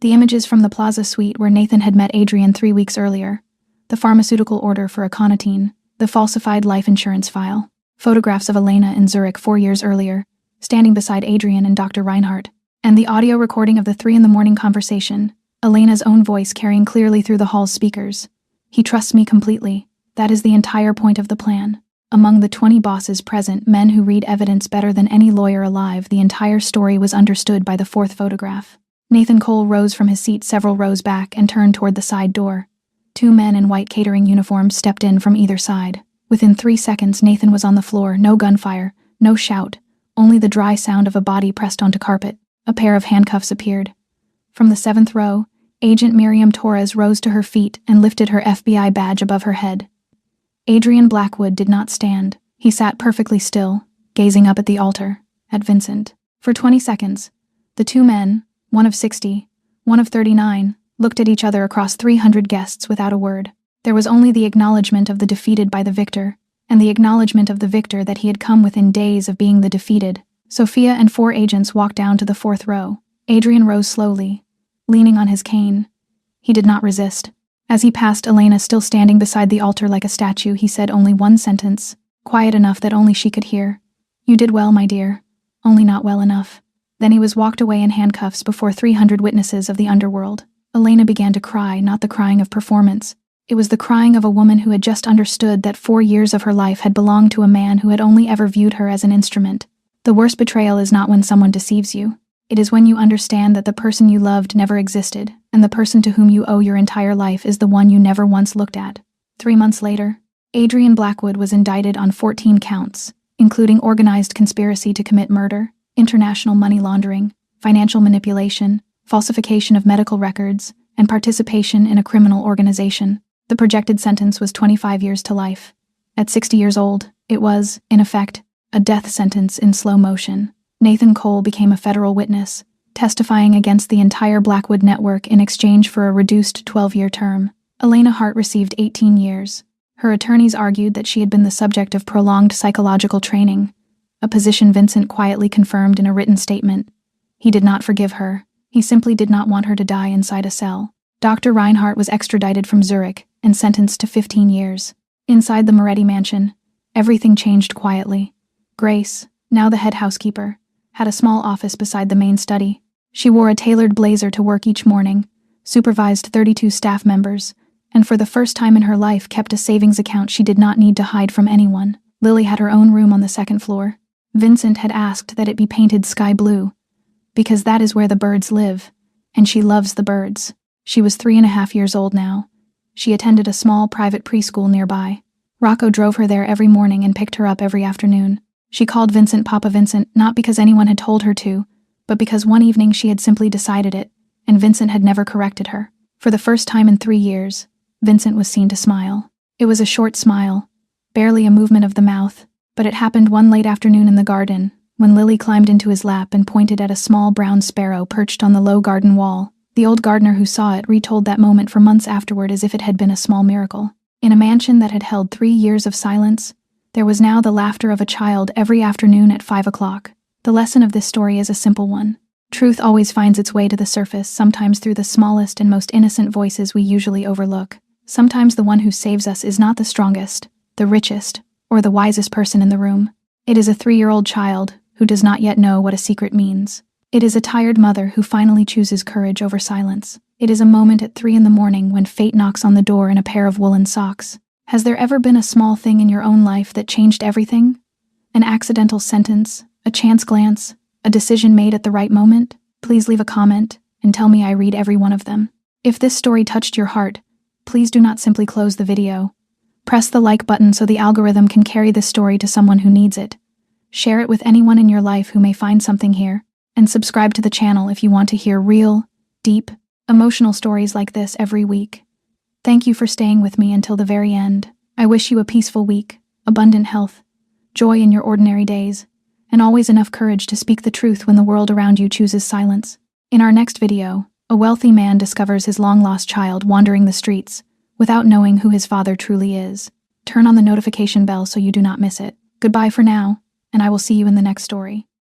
The images from the Plaza Suite where Nathan had met Adrian 3 weeks earlier. The pharmaceutical order for aconitine. The falsified life insurance file. Photographs of Elena in Zurich 4 years earlier, standing beside Adrian and Dr. Reinhardt. And the audio recording of the 3 in the morning conversation. Elena's own voice carrying clearly through the hall's speakers. He trusts me completely. That is the entire point of the plan. Among the 20 bosses present, men who read evidence better than any lawyer alive, the entire story was understood by the 4th photograph. Nathan Cole rose from his seat several rows back and turned toward the side door. 2 men in white catering uniforms stepped in from either side. Within 3 seconds, Nathan was on the floor, no gunfire, no shout, only the dry sound of a body pressed onto carpet. A pair of handcuffs appeared. From the 7th row, Agent Miriam Torres rose to her feet and lifted her FBI badge above her head. Adrian Blackwood did not stand. He sat perfectly still, gazing up at the altar, at Vincent. For 20 seconds, the 2 men, one of 60, one of 39, looked at each other across 300 guests without a word. There was only the acknowledgement of the defeated by the victor, and the acknowledgement of the victor that he had come within days of being the defeated. Sophia and 4 agents walked down to the 4th row. Adrian rose slowly, leaning on his cane. He did not resist. As he passed Elena still standing beside the altar like a statue, he said only one sentence, quiet enough that only she could hear. You did well, my dear, only not well enough. Then he was walked away in handcuffs before 300 witnesses of the Underworld. Elena began to cry, not the crying of performance. It was the crying of a woman who had just understood that 4 years of her life had belonged to a man who had only ever viewed her as an instrument. The worst betrayal is not when someone deceives you. It is when you understand that the person you loved never existed, and the person to whom you owe your entire life is the one you never once looked at. 3 months later, Adrian Blackwood was indicted on 14 counts, including organized conspiracy to commit murder, international money laundering, financial manipulation, falsification of medical records, and participation in a criminal organization. The projected sentence was 25 years to life. At 60 years old, it was, in effect, a death sentence in slow motion. Nathan Cole became a federal witness, testifying against the entire Blackwood network in exchange for a reduced 12-year term. Elena Hart received 18 years. Her attorneys argued that she had been the subject of prolonged psychological training, a position Vincent quietly confirmed in a written statement. He did not forgive her. He simply did not want her to die inside a cell. Dr. Reinhardt was extradited from Zurich and sentenced to 15 years. Inside the Moretti mansion, everything changed quietly. Grace, now the head housekeeper, had a small office beside the main study. She wore a tailored blazer to work each morning, supervised 32 staff members, and for the first time in her life kept a savings account she did not need to hide from anyone. Lily had her own room on the 2nd floor. Vincent had asked that it be painted sky blue, because that is where the birds live, and she loves the birds. She was 3.5 years old now, She attended a small private preschool nearby. Rocco drove her there every morning and picked her up every afternoon. She called Vincent Papa Vincent not because anyone had told her to, but because one evening she had simply decided it, and Vincent had never corrected her. For the first time in 3 years, Vincent was seen to smile. It was a short smile, barely a movement of the mouth, but it happened one late afternoon in the garden, when Lily climbed into his lap and pointed at a small brown sparrow perched on the low garden wall. The old gardener who saw it retold that moment for months afterward as if it had been a small miracle. In a mansion that had held 3 years of silence, there was now the laughter of a child every afternoon at 5 o'clock. The lesson of this story is a simple one. Truth always finds its way to the surface, sometimes through the smallest and most innocent voices we usually overlook. Sometimes the one who saves us is not the strongest, the richest, or the wisest person in the room. It is a 3-year-old child who does not yet know what a secret means. It is a tired mother who finally chooses courage over silence. It is a moment at 3 in the morning when fate knocks on the door in a pair of woolen socks. Has there ever been a small thing in your own life that changed everything? An accidental sentence, a chance glance, a decision made at the right moment? Please leave a comment and tell me I read every one of them. If this story touched your heart, please do not simply close the video. Press the like button so the algorithm can carry this story to someone who needs it. Share it with anyone in your life who may find something here, and subscribe to the channel if you want to hear real, deep, emotional stories like this every week. Thank you for staying with me until the very end. I wish you a peaceful week, abundant health, joy in your ordinary days, and always enough courage to speak the truth when the world around you chooses silence. In our next video, a wealthy man discovers his long-lost child wandering the streets without knowing who his father truly is. Turn on the notification bell so you do not miss it. Goodbye for now, and I will see you in the next story.